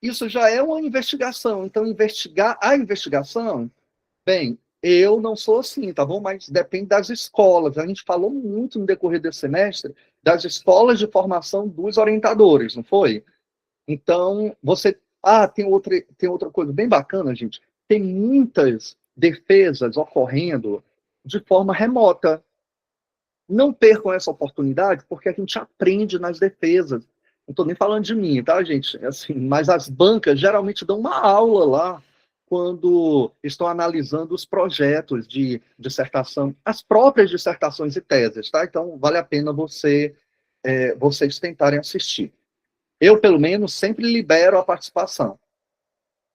Speaker 1: isso já é uma investigação. Então, investigar a investigação, bem, Eu não sou assim, tá bom? Mas depende das escolas. A gente falou muito no decorrer desse semestre das escolas de formação dos orientadores, não foi? Então, você... tem outra coisa bem bacana, gente. Tem muitas defesas ocorrendo de forma remota. Não percam essa oportunidade, porque a gente aprende nas defesas. Não estou nem falando de mim, tá, gente? Assim, mas as bancas geralmente dão uma aula lá quando estão analisando os projetos de dissertação, as próprias dissertações e teses, tá? Então, vale a pena vocês tentarem assistir. Eu, pelo menos, sempre libero a participação.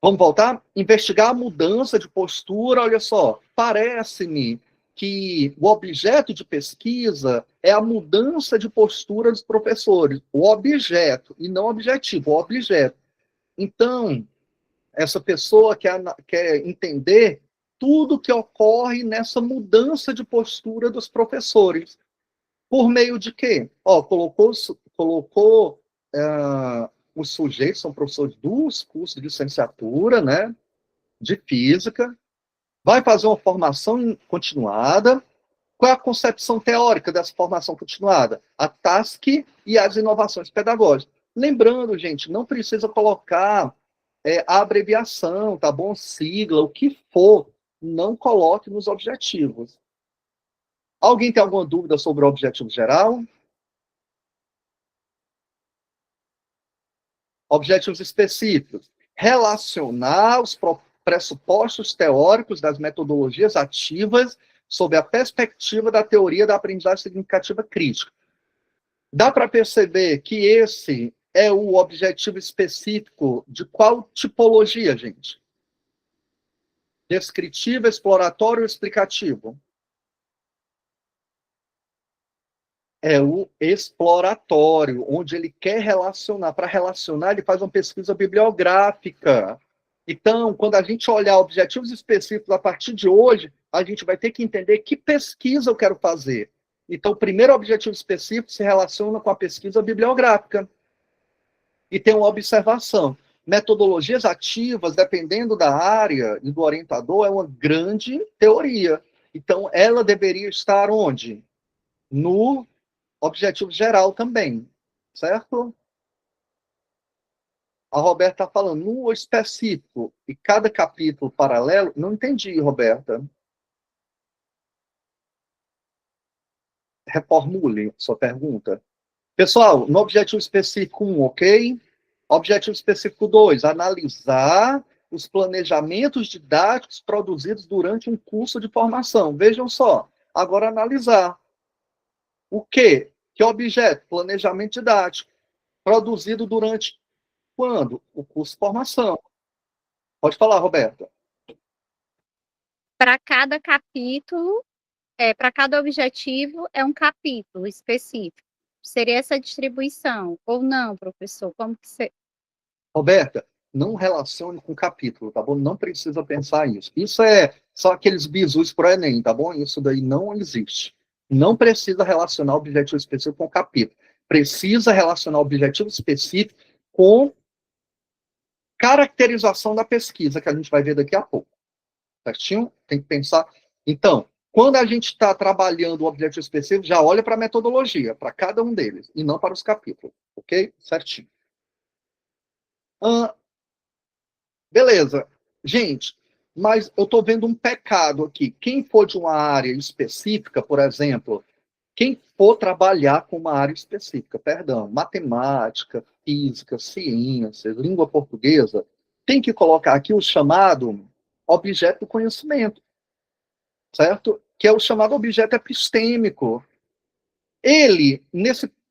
Speaker 1: Vamos voltar? Investigar a mudança de postura. Olha só, parece-me que o objeto de pesquisa é a mudança de postura dos professores. O objeto, e não o objetivo, o objeto. Então, essa pessoa quer entender tudo que ocorre nessa mudança de postura dos professores. Por meio de quê? Colocou os sujeitos, são professores dos cursos de licenciatura, né, de física, vai fazer uma formação continuada. Qual é a concepção teórica dessa formação continuada? A TASC e as inovações pedagógicas. Lembrando, gente, não precisa colocar a abreviação, tá bom? Sigla, o que for, não coloque nos objetivos. Alguém tem alguma dúvida sobre o objetivo geral? Objetivos específicos. Relacionar os pressupostos teóricos das metodologias ativas sob a perspectiva da teoria da aprendizagem significativa crítica. Dá para perceber que esse é o objetivo específico de qual tipologia, gente? Descritivo, exploratório ou explicativo? É o exploratório, onde ele quer relacionar. Para relacionar, ele faz uma pesquisa bibliográfica. Então, quando a gente olhar objetivos específicos a partir de hoje, a gente vai ter que entender que pesquisa eu quero fazer. Então, o primeiro objetivo específico se relaciona com a pesquisa bibliográfica. E tem uma observação. Metodologias ativas, dependendo da área e do orientador, é uma grande teoria. Então, ela deveria estar onde? No objetivo geral também, certo? A Roberta está falando no específico e cada capítulo paralelo. Não entendi, Roberta. Reformule sua pergunta. Pessoal, no objetivo específico 1, ok? Objetivo específico 2, analisar os planejamentos didáticos produzidos durante um curso de formação. Vejam só, agora analisar. O quê? Que objeto? Planejamento didático. Produzido durante quando? O curso de formação. Pode falar, Roberta.
Speaker 8: Para cada capítulo, para cada objetivo, é um capítulo específico. Seria essa distribuição, ou não, professor? Como que você...
Speaker 1: Roberta, não relacione com capítulo, tá bom? Não precisa pensar isso. Isso só aqueles bizus pro Enem, tá bom? Isso daí não existe. Não precisa relacionar o objetivo específico com o capítulo. Precisa relacionar o objetivo específico com caracterização da pesquisa, que a gente vai ver daqui a pouco. Certinho? Tem que pensar. Então, quando a gente está trabalhando o objetivo específico, já olha para a metodologia, para cada um deles, e não para os capítulos. Ok? Certinho. Beleza. Gente, mas eu estou vendo um pecado aqui. Quem for de uma área específica, por exemplo, quem for trabalhar com uma área específica, matemática, física, ciências, língua portuguesa, tem que colocar aqui o chamado objeto do conhecimento, certo? Que é o chamado objeto epistêmico. Ele,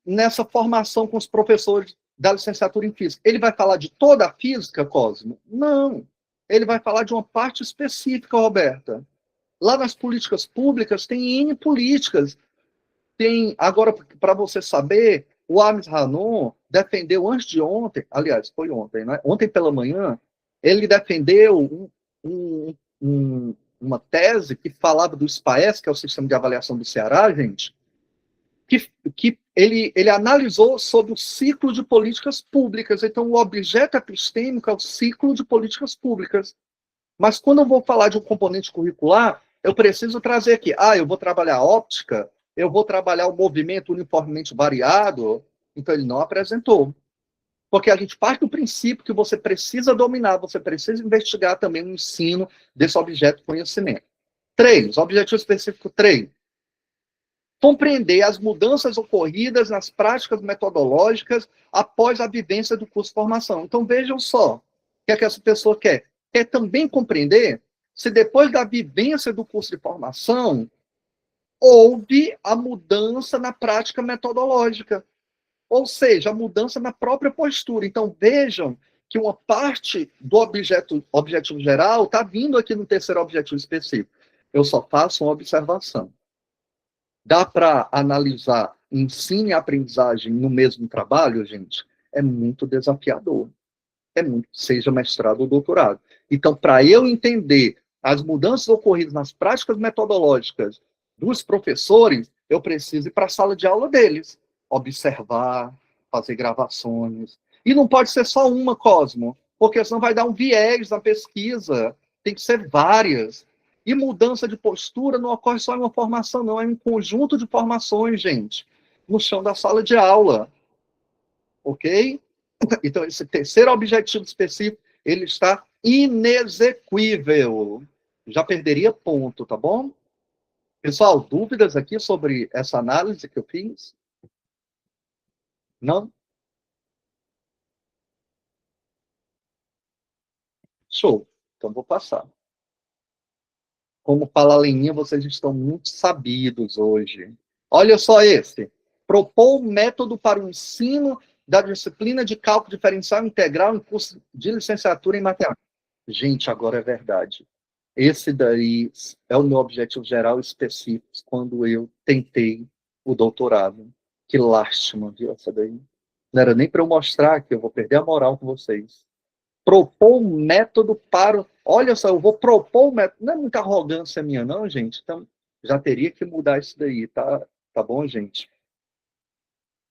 Speaker 1: nessa formação com os professores da licenciatura em física, ele vai falar de toda a física, Cosmo? Não. Ele vai falar de uma parte específica, Roberta. Lá nas políticas públicas tem N políticas. Tem, agora, para você saber, o Hermes Renan defendeu antes de ontem, aliás, foi ontem, né? Ontem pela manhã, ele defendeu uma tese que falava do SPAES, que é o Sistema de Avaliação do Ceará, gente, que ele analisou sobre o ciclo de políticas públicas. Então, o objeto epistêmico é o ciclo de políticas públicas. Mas quando eu vou falar de um componente curricular, eu preciso trazer aqui, eu vou trabalhar óptica, eu vou trabalhar o movimento uniformemente variado, então ele não apresentou. Porque a gente parte do princípio que você precisa dominar, você precisa investigar também o ensino desse objeto de conhecimento. 3, objetivo específico 3. Compreender as mudanças ocorridas nas práticas metodológicas após a vivência do curso de formação. Então, vejam só, o que é que essa pessoa quer? Quer também compreender se depois da vivência do curso de formação, houve a mudança na prática metodológica. Ou seja, a mudança na própria postura. Então, vejam que uma parte do objetivo geral está vindo aqui no terceiro objetivo específico. Eu só faço uma observação. Dá para analisar ensino e aprendizagem no mesmo trabalho, gente? É muito desafiador. Seja mestrado ou doutorado. Então, para eu entender as mudanças ocorridas nas práticas metodológicas dos professores, eu preciso ir para a sala de aula deles. Observar, fazer gravações. E não pode ser só uma, Cosmo, porque senão vai dar um viés na pesquisa. Tem que ser várias. E mudança de postura não ocorre só em uma formação, não. É um conjunto de formações, gente, no chão da sala de aula. Ok? Então, esse terceiro objetivo específico, ele está inexequível. Já perderia ponto, tá bom? Pessoal, dúvidas aqui sobre essa análise que eu fiz? Não? Show. Então, vou passar. Como fala a Leninha, vocês estão muito sabidos hoje. Olha só esse. Propor um método para o ensino da disciplina de cálculo diferencial integral em curso de licenciatura em matemática. Gente, agora é verdade. Esse daí é o meu objetivo geral específico quando eu tentei o doutorado. Que lástima, viu, essa daí. Não era nem para eu mostrar que eu vou perder a moral com vocês. Propor um método para... Olha só, eu vou propor um método. Não é muita arrogância minha, não, gente. Então, já teria que mudar isso daí, tá? Tá bom, gente?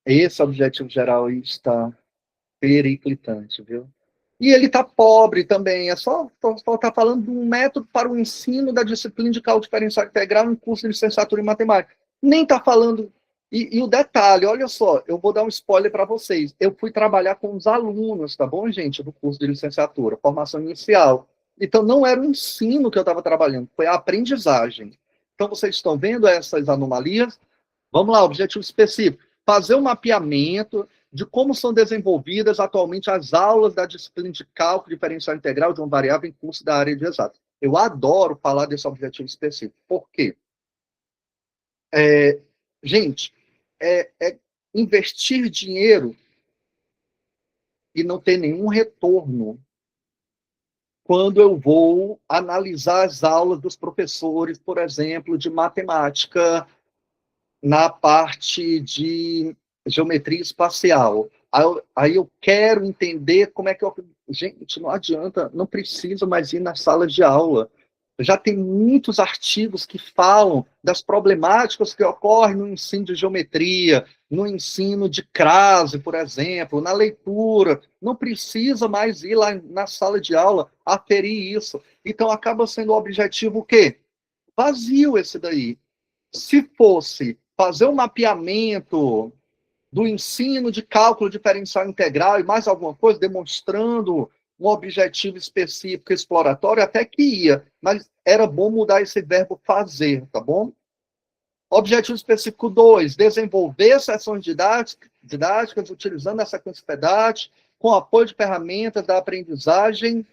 Speaker 1: Esse objetivo geral aí está periclitante, viu? E ele está pobre também. É só tá falando de um método para o ensino da disciplina de cálculo diferencial integral em curso de licenciatura em matemática. Nem está falando... E o detalhe, olha só, eu vou dar um spoiler para vocês. Eu fui trabalhar com os alunos, tá bom, gente, do curso de licenciatura, formação inicial. Então, não era o ensino que eu estava trabalhando, foi a aprendizagem. Então, vocês estão vendo essas anomalias? Vamos lá, objetivo específico. Fazer um mapeamento de como são desenvolvidas atualmente as aulas da disciplina de cálculo diferencial integral de uma variável em curso da área de exatas. Eu adoro falar desse objetivo específico. Por quê? Gente, investir dinheiro e não ter nenhum retorno quando eu vou analisar as aulas dos professores, por exemplo, de matemática na parte de geometria espacial. Aí eu quero entender como é que eu... Gente, não adianta, não preciso mais ir nas salas de aula. Já tem muitos artigos que falam das problemáticas que ocorrem no ensino de geometria, no ensino de crase, por exemplo, na leitura. Não precisa mais ir lá na sala de aula aferir isso. Então, acaba sendo o objetivo o quê? Vazio esse daí. Se fosse fazer um mapeamento do ensino de cálculo diferencial integral e mais alguma coisa, demonstrando um objetivo específico exploratório, até que ia, mas era bom mudar esse verbo fazer, tá bom? Objetivo específico 2, desenvolver sessões didáticas utilizando a sequência PEDAT, com apoio de ferramentas da aprendizagem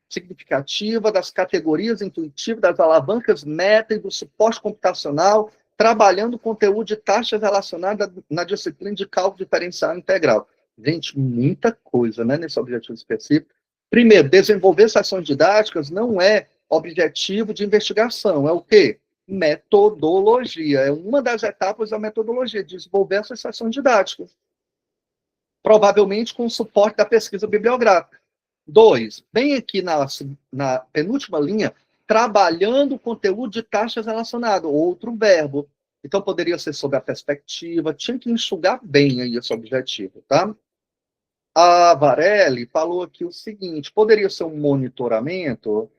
Speaker 1: significativa, das categorias intuitivas, das alavancas meta e do suporte computacional, trabalhando conteúdo de taxas relacionadas na disciplina de cálculo diferencial integral. Gente, muita coisa, né, nesse objetivo específico. Primeiro, desenvolver sessões didáticas não é objetivo de investigação, é o quê? Metodologia. É uma das etapas da metodologia, desenvolver essas sessões didáticas. Provavelmente com o suporte da pesquisa bibliográfica. 2, bem aqui na penúltima linha, trabalhando o conteúdo de taxas relacionadas, outro verbo. Então, poderia ser sobre a perspectiva, tinha que enxugar bem aí esse objetivo, tá? A Varelli falou aqui o seguinte, poderia ser um monitoramento?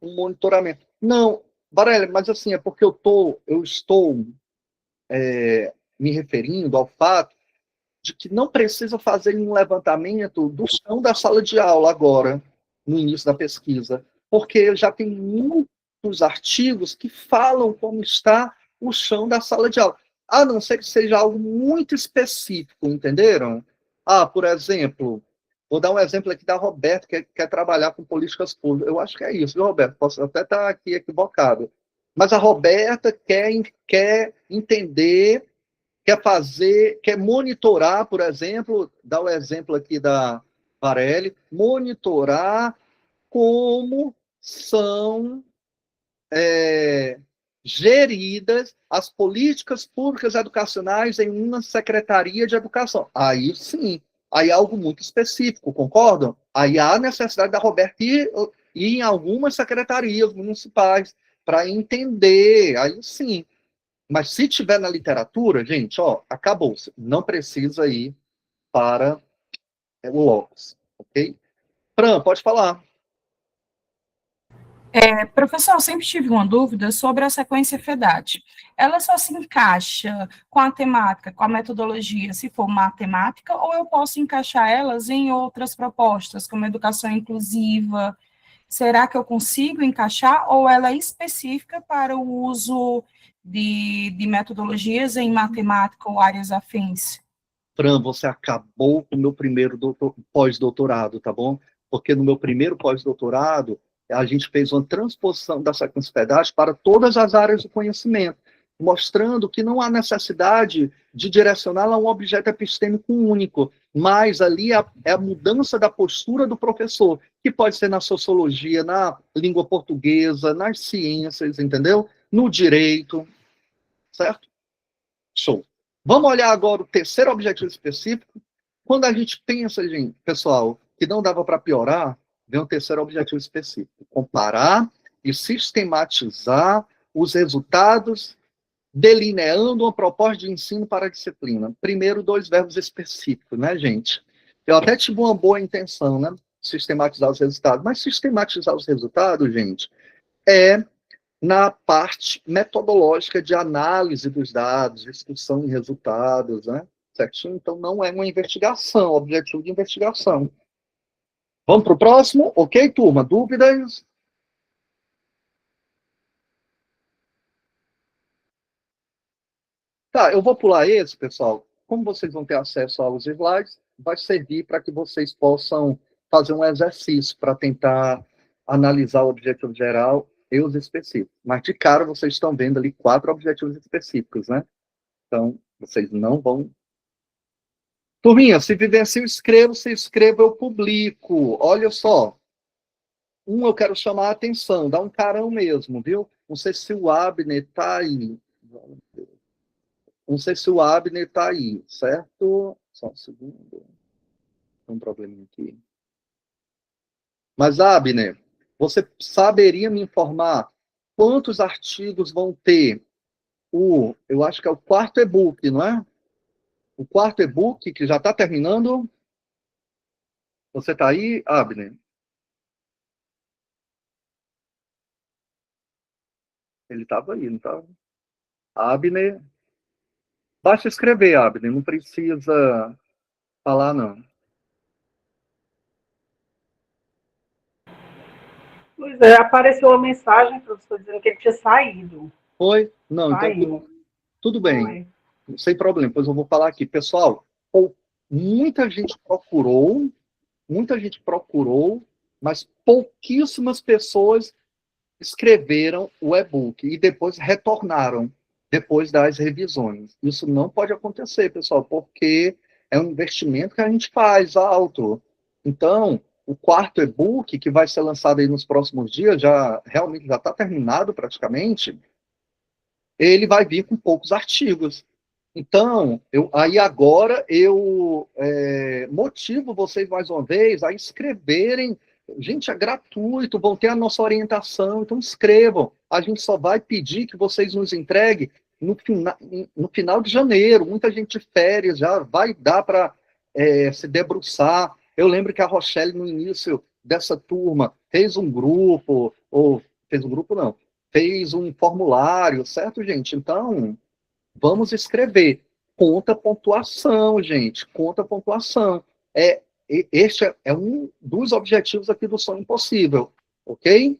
Speaker 1: um monitoramento. Não, Varela, mas assim, é porque eu estou me referindo ao fato de que não precisa fazer um levantamento do chão da sala de aula agora, no início da pesquisa, porque já tem muitos artigos que falam como está o chão da sala de aula, a não ser que seja algo muito específico, entenderam? Por exemplo, vou dar um exemplo aqui da Roberta, que quer trabalhar com políticas públicas. Eu acho que é isso, viu, Roberta? Posso até estar aqui equivocado. Mas a Roberta quer entender, quer monitorar, por exemplo, dar o exemplo aqui da Varelli, monitorar como são geridas as políticas públicas educacionais em uma secretaria de educação. Aí sim, aí é algo muito específico, concordam? Aí há necessidade da Roberta ir em algumas secretarias municipais para entender, aí sim. Mas se tiver na literatura, gente, acabou. Não precisa ir para o Logos, ok? Fran, pode falar.
Speaker 6: Professor, eu sempre tive uma dúvida sobre a sequência FEDAT. Ela só se encaixa com a temática, com a metodologia, se for matemática, ou eu posso encaixar elas em outras propostas, como educação inclusiva? Será que eu consigo encaixar, ou ela é específica para o uso de metodologias em matemática ou áreas afins?
Speaker 1: Fran, você acabou com o meu primeiro pós-doutorado, tá bom? Porque no meu primeiro pós-doutorado, a gente fez uma transposição da sequência FEDAT para todas as áreas do conhecimento, mostrando que não há necessidade de direcioná-la a um objeto epistêmico único, mas ali é a mudança da postura do professor, que pode ser na sociologia, na língua portuguesa, nas ciências, entendeu? No direito, certo? Show. Vamos olhar agora o terceiro objetivo específico. Quando a gente pensa, gente, pessoal, que não dava para piorar, vem um terceiro objetivo específico: comparar e sistematizar os resultados, delineando uma proposta de ensino para a disciplina. Primeiro, 2 verbos específicos, né, gente? Eu até tive uma boa intenção, né? Sistematizar os resultados. Mas sistematizar os resultados, gente, é na parte metodológica de análise dos dados, discussão de resultados, né? Certinho? Então, não é uma investigação, objetivo de investigação. Vamos para o próximo? Ok, turma? Dúvidas? Tá, eu vou pular esse, pessoal. Como vocês vão ter acesso aos slides, vai servir para que vocês possam fazer um exercício para tentar analisar o objetivo geral e os específicos. Mas, de cara, vocês estão vendo ali 4 objetivos específicos, né? Então, vocês não vão... Turminha, se vivencia, eu escrevo, se escreva, eu publico. Olha só. Eu quero chamar a atenção, dá um carão mesmo, viu? Não sei se o Abner está aí. Não sei se o Abner está aí, certo? Só um segundo. Tem um probleminha aqui. Mas, Abner, você saberia me informar quantos artigos vão ter eu acho que é o 4º e-book, não é? O 4º e-book, que já está terminando. Você está aí, Abner? Ele estava aí, não estava? Abner. Basta escrever, Abner, não precisa falar, não.
Speaker 6: Pois é, apareceu uma mensagem, professor, dizendo que ele tinha saído.
Speaker 1: Foi? Não, então
Speaker 6: Saiu.
Speaker 1: tudo bem.
Speaker 6: Foi.
Speaker 1: Sem problema, pois eu vou falar aqui. Pessoal, muita gente procurou, mas pouquíssimas pessoas escreveram o e-book e depois retornaram, depois das revisões. Isso não pode acontecer, pessoal, porque é um investimento que a gente faz alto. Então, o 4º e-book, que vai ser lançado aí nos próximos dias, realmente já está terminado praticamente, ele vai vir com poucos artigos. Então, agora eu motivo vocês mais uma vez a escreverem. Gente, é gratuito, vão ter a nossa orientação, então escrevam. A gente só vai pedir que vocês nos entreguem no final de janeiro. Muita gente de férias, já vai dar para se debruçar. Eu lembro que a Rochelle, no início dessa turma, fez um grupo, ou fez um grupo não, fez um formulário, certo, gente? Então, vamos escrever. Conta pontuação, gente, conta pontuação. Este é um dos objetivos aqui do Sonho Impossível, ok?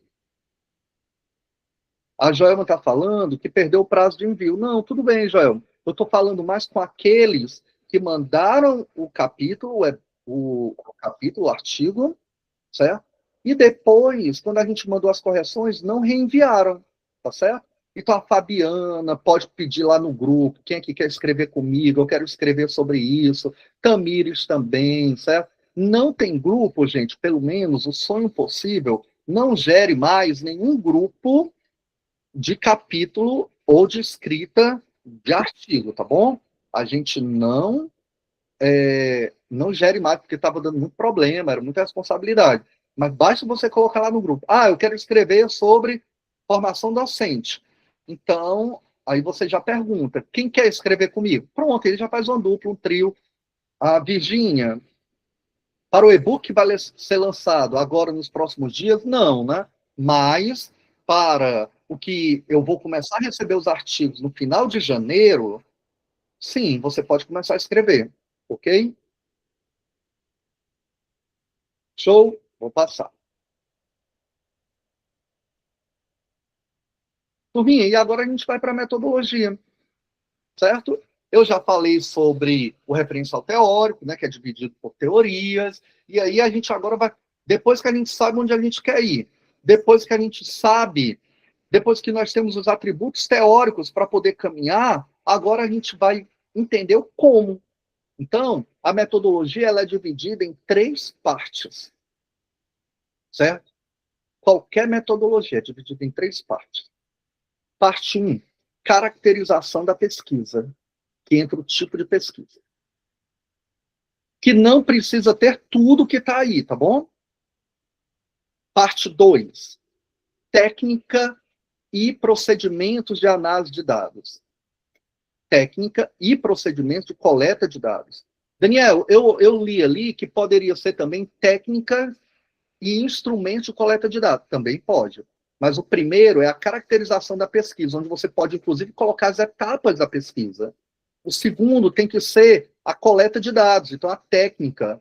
Speaker 1: A Joelma está falando que perdeu o prazo de envio. Não, tudo bem, Joelma. Eu estou falando mais com aqueles que mandaram o capítulo, o artigo, certo? E depois, quando a gente mandou as correções, não reenviaram, tá certo? Então a Fabiana pode pedir lá no grupo, quem é que quer escrever comigo, eu quero escrever sobre isso, Tamires também, certo? Não tem grupo, gente, pelo menos o Sonho Possível não gere mais nenhum grupo de capítulo ou de escrita de artigo, tá bom? A gente não gere mais, porque estava dando muito problema, era muita responsabilidade. Mas basta você colocar lá no grupo. Ah, eu quero escrever sobre formação docente. Então, aí você já pergunta, quem quer escrever comigo? Pronto, ele já faz uma dupla, um trio. A Virgínia, para o e-book que vai ser lançado agora nos próximos dias, não, né? Mas, para o que eu vou começar a receber os artigos no final de janeiro, sim, você pode começar a escrever, ok? Show? Vou passar. Turminha, e agora a gente vai para a metodologia, certo? Eu já falei sobre o referencial teórico, né, que é dividido por teorias, e aí a gente agora vai, depois que a gente sabe onde a gente quer ir, depois que a gente sabe, depois que nós temos os atributos teóricos para poder caminhar, agora a gente vai entender o como. Então, a metodologia ela é dividida em 3 partes, certo? Qualquer metodologia é dividida em 3 partes. Parte 1, caracterização da pesquisa, que entra o tipo de pesquisa. Que não precisa ter tudo que está aí, tá bom? Parte 2, técnica e procedimentos de análise de dados. Técnica e procedimentos de coleta de dados. Daniel, eu li ali que poderia ser também técnica e instrumentos de coleta de dados. Também pode. Mas o primeiro é a caracterização da pesquisa, onde você pode, inclusive, colocar as etapas da pesquisa. O segundo tem que ser a coleta de dados, então a técnica.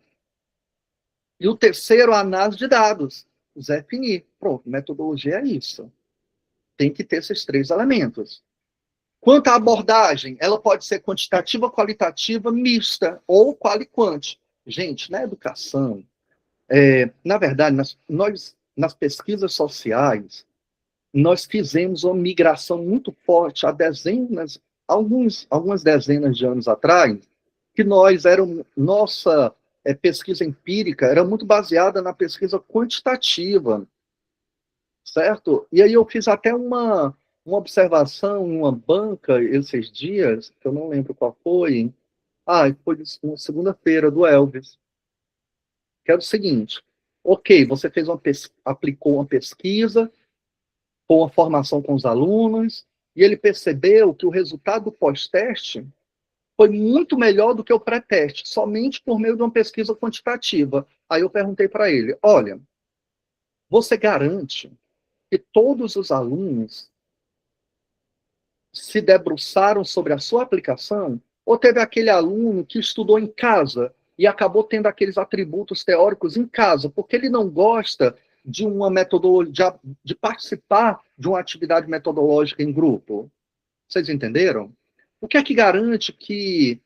Speaker 1: E o terceiro, a análise de dados, os FNI. Pronto, metodologia é isso. Tem que ter esses 3 elementos. Quanto à abordagem, ela pode ser quantitativa, qualitativa, mista, ou quali-quant. Gente, na educação, na verdade, nas pesquisas sociais, nós fizemos uma migração muito forte há algumas dezenas de anos atrás, que nossa pesquisa empírica era muito baseada na pesquisa quantitativa, certo? E aí eu fiz até uma observação em uma banca esses dias, que eu não lembro qual foi, foi na segunda-feira do Elvis, que era o seguinte, ok, você aplicou uma pesquisa, com a formação com os alunos, e ele percebeu que o resultado do pós-teste foi muito melhor do que o pré-teste, somente por meio de uma pesquisa quantitativa. Aí eu perguntei para ele, olha, você garante que todos os alunos se debruçaram sobre a sua aplicação? Ou teve aquele aluno que estudou em casa e acabou tendo aqueles atributos teóricos em casa, porque ele não gosta de uma metodologia, de participar de uma atividade metodológica em grupo? Vocês entenderam? O que é que garante que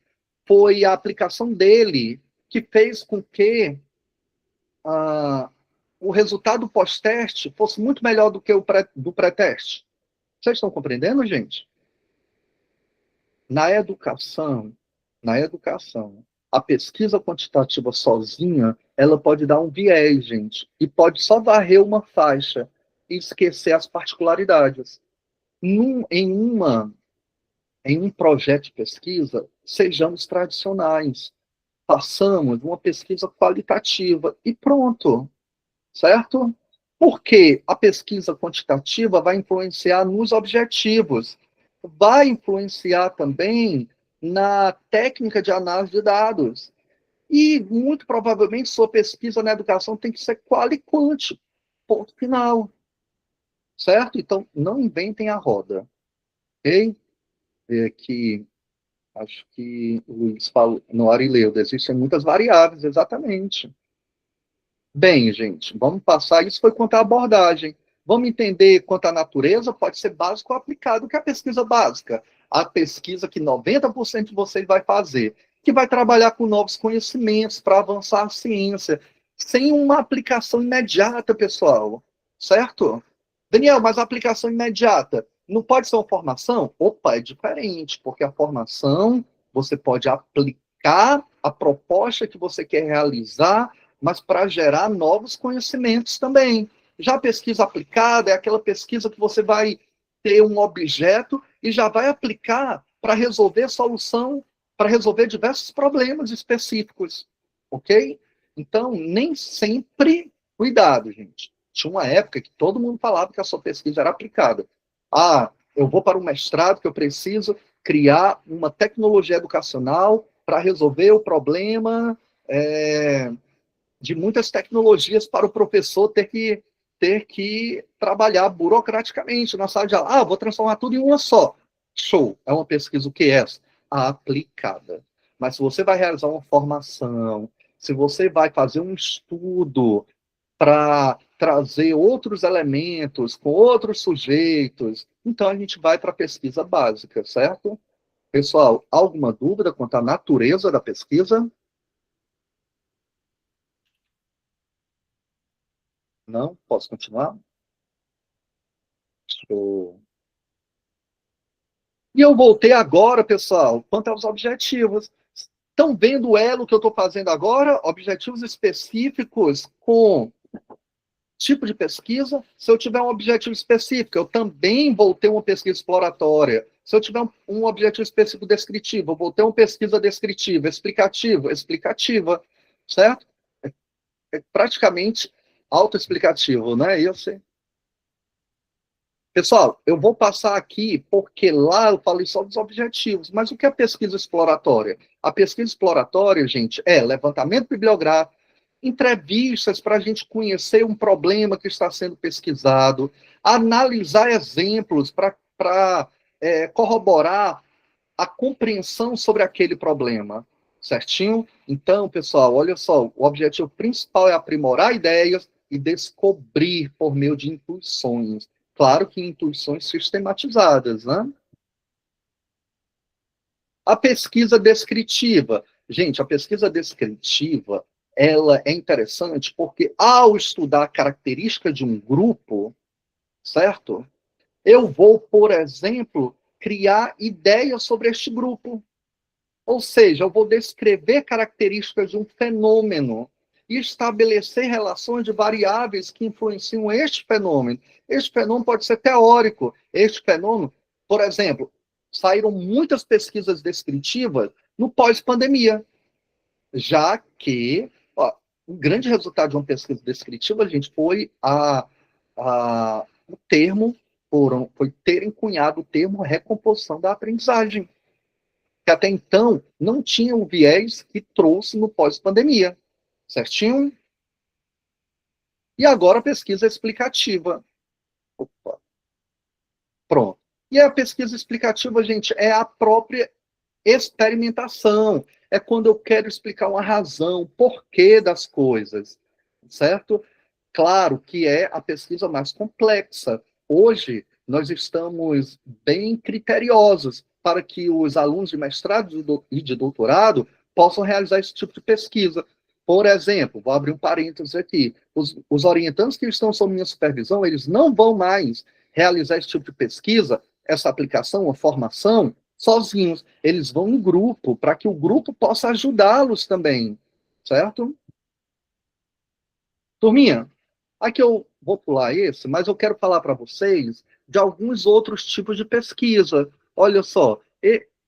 Speaker 1: foi a aplicação dele que fez com que o resultado pós-teste fosse muito melhor do que o do pré-teste? Vocês estão compreendendo, gente? Na educação, a pesquisa quantitativa sozinha, ela pode dar um viés, gente, e pode só varrer uma faixa e esquecer as particularidades. Em um projeto de pesquisa, sejamos tradicionais. Passamos uma pesquisa qualitativa e pronto, certo? Porque a pesquisa quantitativa vai influenciar nos objetivos, vai influenciar também na técnica de análise de dados. E, muito provavelmente, sua pesquisa na educação tem que ser quali-quant. Ponto final. certo? Então, não inventem a roda, ok? Que acho que o Luiz falou, no Arileuda, existem muitas variáveis, exatamente. Bem, gente, vamos passar, isso foi quanto à abordagem. Vamos entender quanto à natureza, pode ser básico ou aplicado, que é a pesquisa básica. A pesquisa que 90% de vocês vai fazer, que vai trabalhar com novos conhecimentos para avançar a ciência, sem uma aplicação imediata, pessoal, certo? Daniel, mas a aplicação imediata não pode ser uma formação? Opa, é diferente, porque a formação você pode aplicar a proposta que você quer realizar, mas para gerar novos conhecimentos também. Já a pesquisa aplicada é aquela pesquisa que você vai ter um objeto e já vai aplicar para resolver solução, para resolver diversos problemas específicos, ok? Então, nem sempre, cuidado, gente. Tinha uma época que todo mundo falava que a sua pesquisa era aplicada. Ah, eu vou para um mestrado que eu preciso criar uma tecnologia educacional para resolver o problema de muitas tecnologias para o professor ter que trabalhar burocraticamente na sala de aula. Ah, vou transformar tudo em uma só. Show. É uma pesquisa o que é essa? Aplicada. Mas se você vai realizar uma formação, se você vai fazer um estudo para trazer outros elementos com outros sujeitos, então a gente vai para a pesquisa básica, certo? Pessoal, alguma dúvida quanto à natureza da pesquisa? Não? Posso continuar? Show. E eu voltei agora, pessoal, quanto aos objetivos. Estão vendo o elo que eu estou fazendo agora? Objetivos específicos com tipo de pesquisa. Se eu tiver um objetivo específico, eu também vou ter uma pesquisa exploratória. Se eu tiver um objetivo específico descritivo, eu vou ter uma pesquisa descritiva, explicativa, certo? É praticamente autoexplicativo, né? Eu sei. Pessoal, eu vou passar aqui porque lá eu falei só dos objetivos, mas o que é pesquisa exploratória? A pesquisa exploratória, gente, é levantamento bibliográfico, entrevistas para a gente conhecer um problema que está sendo pesquisado, analisar exemplos para corroborar a compreensão sobre aquele problema, certinho? Então, pessoal, olha só, o objetivo principal é aprimorar ideias e descobrir por meio de intuições. Claro que intuições sistematizadas, né? A pesquisa descritiva. Gente, a pesquisa descritiva, ela é interessante porque ao estudar a característica de um grupo, certo? Eu vou, por exemplo, criar ideias sobre este grupo. Ou seja, eu vou descrever características de um fenômeno e estabelecer relações de variáveis que influenciam este fenômeno. Este fenômeno pode ser teórico. Este fenômeno, por exemplo, saíram muitas pesquisas descritivas no pós-pandemia, já que o grande resultado de uma pesquisa descritiva, gente, foi o termo, foi terem cunhado o termo recomposição da aprendizagem, que até então não tinha o viés que trouxe no pós-pandemia, certinho? E agora a pesquisa explicativa. Opa. Pronto. E a pesquisa explicativa, gente, é a própria experimentação. É quando eu quero explicar uma razão, o porquê das coisas, certo? Claro que é a pesquisa mais complexa. Hoje, nós estamos bem criteriosos para que os alunos de mestrado e de doutorado possam realizar esse tipo de pesquisa. Por exemplo, vou abrir um parênteses aqui, os orientandos que estão sob minha supervisão, eles não vão mais realizar esse tipo de pesquisa, essa aplicação, uma formação, sozinhos. Eles vão em grupo, para que o grupo possa ajudá-los também, certo? Turminha, aqui eu vou pular esse, mas eu quero falar para vocês de alguns outros tipos de pesquisa. Olha só,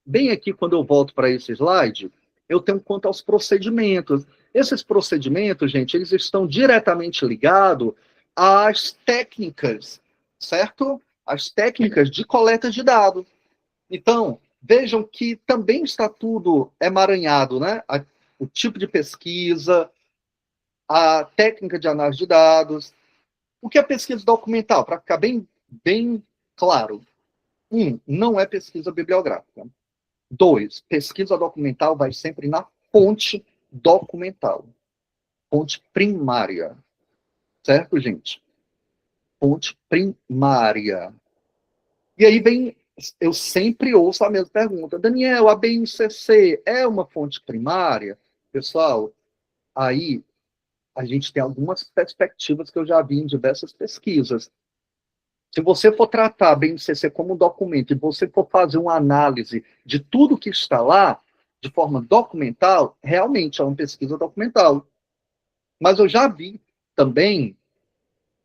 Speaker 1: bem aqui quando eu volto para esse slide, eu tenho quanto aos procedimentos. Esses procedimentos, gente, eles estão diretamente ligados às técnicas, certo? As técnicas de coleta de dados. Então, vejam que também está tudo emaranhado, né? O tipo de pesquisa, a técnica de análise de dados. O que é pesquisa documental? Para ficar bem bem claro. 1, não é pesquisa bibliográfica. 2, pesquisa documental vai sempre na fonte documental. Fonte primária. Certo, gente? Fonte primária. E aí vem, eu sempre ouço a mesma pergunta. Daniel, a BNCC é uma fonte primária? Pessoal, aí a gente tem algumas perspectivas que eu já vi em diversas pesquisas. Se você for tratar a BNCC como um documento e você for fazer uma análise de tudo que está lá, de forma documental, realmente é uma pesquisa documental. Mas eu já vi também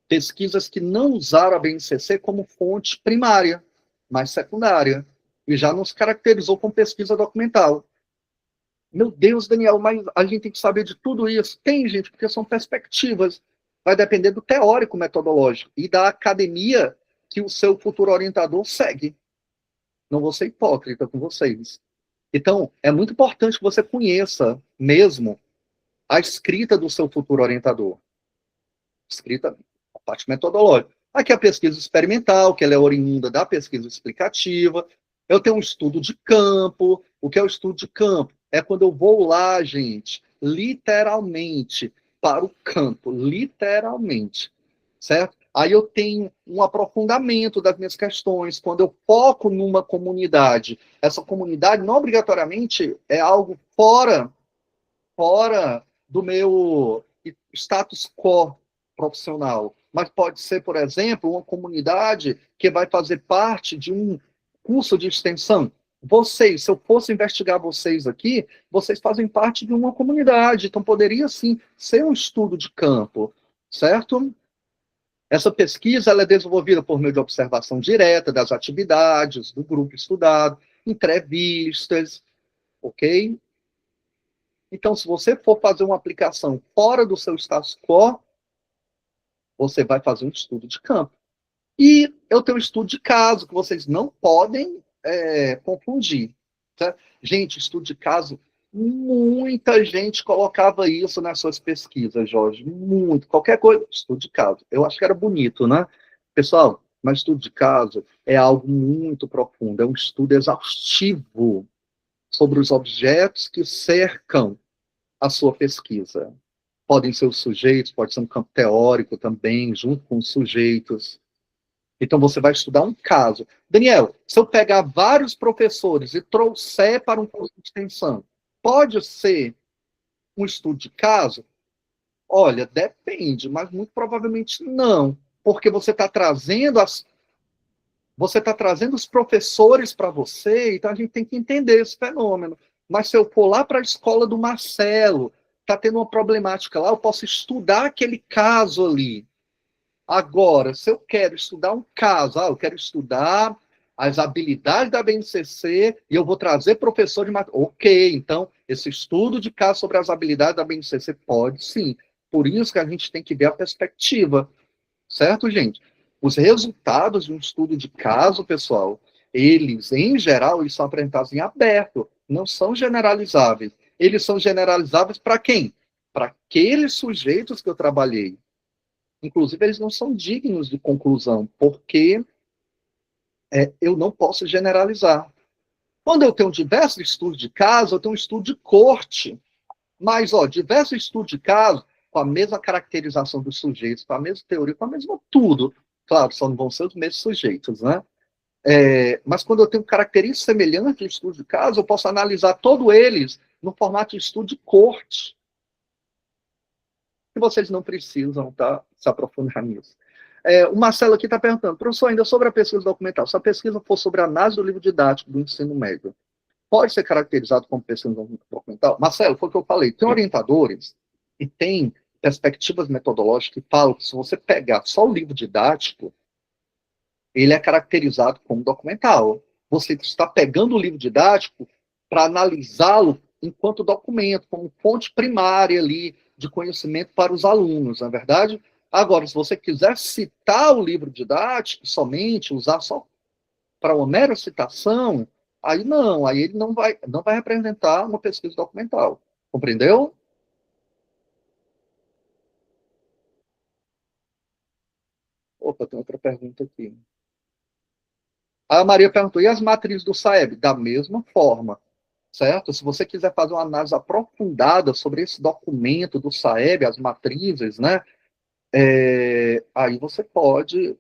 Speaker 1: pesquisas que não usaram a BNCC como fonte primária, mas secundária, e já nos caracterizou como pesquisa documental. Meu Deus, Daniel, mas a gente tem que saber de tudo isso. Tem, gente, porque são perspectivas. Vai depender do teórico metodológico e da academia que o seu futuro orientador segue. Não vou ser hipócrita com vocês. Então, é muito importante que você conheça mesmo a escrita do seu futuro orientador. Escrita, a parte metodológica. Aqui a pesquisa experimental, que ela é oriunda da pesquisa explicativa. Eu tenho um estudo de campo. O que é o estudo de campo? É quando eu vou lá, gente, literalmente, para o campo, literalmente, certo? Aí eu tenho um aprofundamento das minhas questões, quando eu foco numa comunidade. Essa comunidade não obrigatoriamente é algo fora do meu status quo profissional, mas pode ser, por exemplo, uma comunidade que vai fazer parte de um curso de extensão. Vocês, se eu fosse investigar vocês aqui, vocês fazem parte de uma comunidade, então poderia sim ser um estudo de campo, certo? Essa pesquisa ela é desenvolvida por meio de observação direta das atividades do grupo estudado, entrevistas, ok? Então, se você for fazer uma aplicação fora do seu status quo, você vai fazer um estudo de campo. E eu tenho um estudo de caso, que vocês não podem confundir. Tá? Gente, estudo de caso, muita gente colocava isso nas suas pesquisas, Jorge. Muito. Qualquer coisa, estudo de caso. Eu acho que era bonito, né? Pessoal, mas estudo de caso é algo muito profundo. É um estudo exaustivo sobre os objetos que cercam a sua pesquisa. Podem ser os sujeitos, pode ser um campo teórico também, junto com os sujeitos. Então, você vai estudar um caso. Daniel, se eu pegar vários professores e trouxer para um curso de extensão, pode ser um estudo de caso? Olha, depende, mas muito provavelmente não, porque você está trazendo os professores para você, então a gente tem que entender esse fenômeno. Mas se eu for lá para a escola do Marcelo, está tendo uma problemática lá, eu posso estudar aquele caso ali. Agora, se eu quero estudar um caso, eu quero estudar as habilidades da BNCC e eu vou trazer professor de matemática. Ok, então, esse estudo de caso sobre as habilidades da BNCC pode sim. Por isso que a gente tem que ver a perspectiva. Certo, gente? Os resultados de um estudo de caso, pessoal, eles, em geral, eles são apresentados em aberto, não são generalizáveis. Eles são generalizáveis para quem? Para aqueles sujeitos que eu trabalhei. Inclusive, eles não são dignos de conclusão, porque eu não posso generalizar. Quando eu tenho diversos estudos de caso, eu tenho um estudo de corte. Mas, diversos estudos de caso, com a mesma caracterização dos sujeitos, com a mesma teoria, com a mesma tudo. Claro, só não vão ser os mesmos sujeitos, né? Mas quando eu tenho características semelhantes de estudo de caso, eu posso analisar todos eles no formato de estudo de corte. E vocês não precisam se aprofundar nisso. O Marcelo aqui está perguntando, professor, ainda sobre a pesquisa documental, se a pesquisa for sobre a análise do livro didático do ensino médio, pode ser caracterizado como pesquisa documental? Marcelo, foi o que eu falei. Tem orientadores e tem perspectivas metodológicas que falam que se você pegar só o livro didático, ele é caracterizado como documental. Você está pegando o livro didático para analisá-lo enquanto documento, como fonte primária ali de conhecimento para os alunos, não é verdade? Agora, se você quiser citar o livro didático somente, usar só para uma mera citação, aí não, aí ele não vai representar uma pesquisa documental. Compreendeu? Opa, tem outra pergunta aqui. A Maria perguntou, e as matrizes do SAEB? Da mesma forma, certo? Se você quiser fazer uma análise aprofundada sobre esse documento do SAEB, as matrizes, né? Aí você pode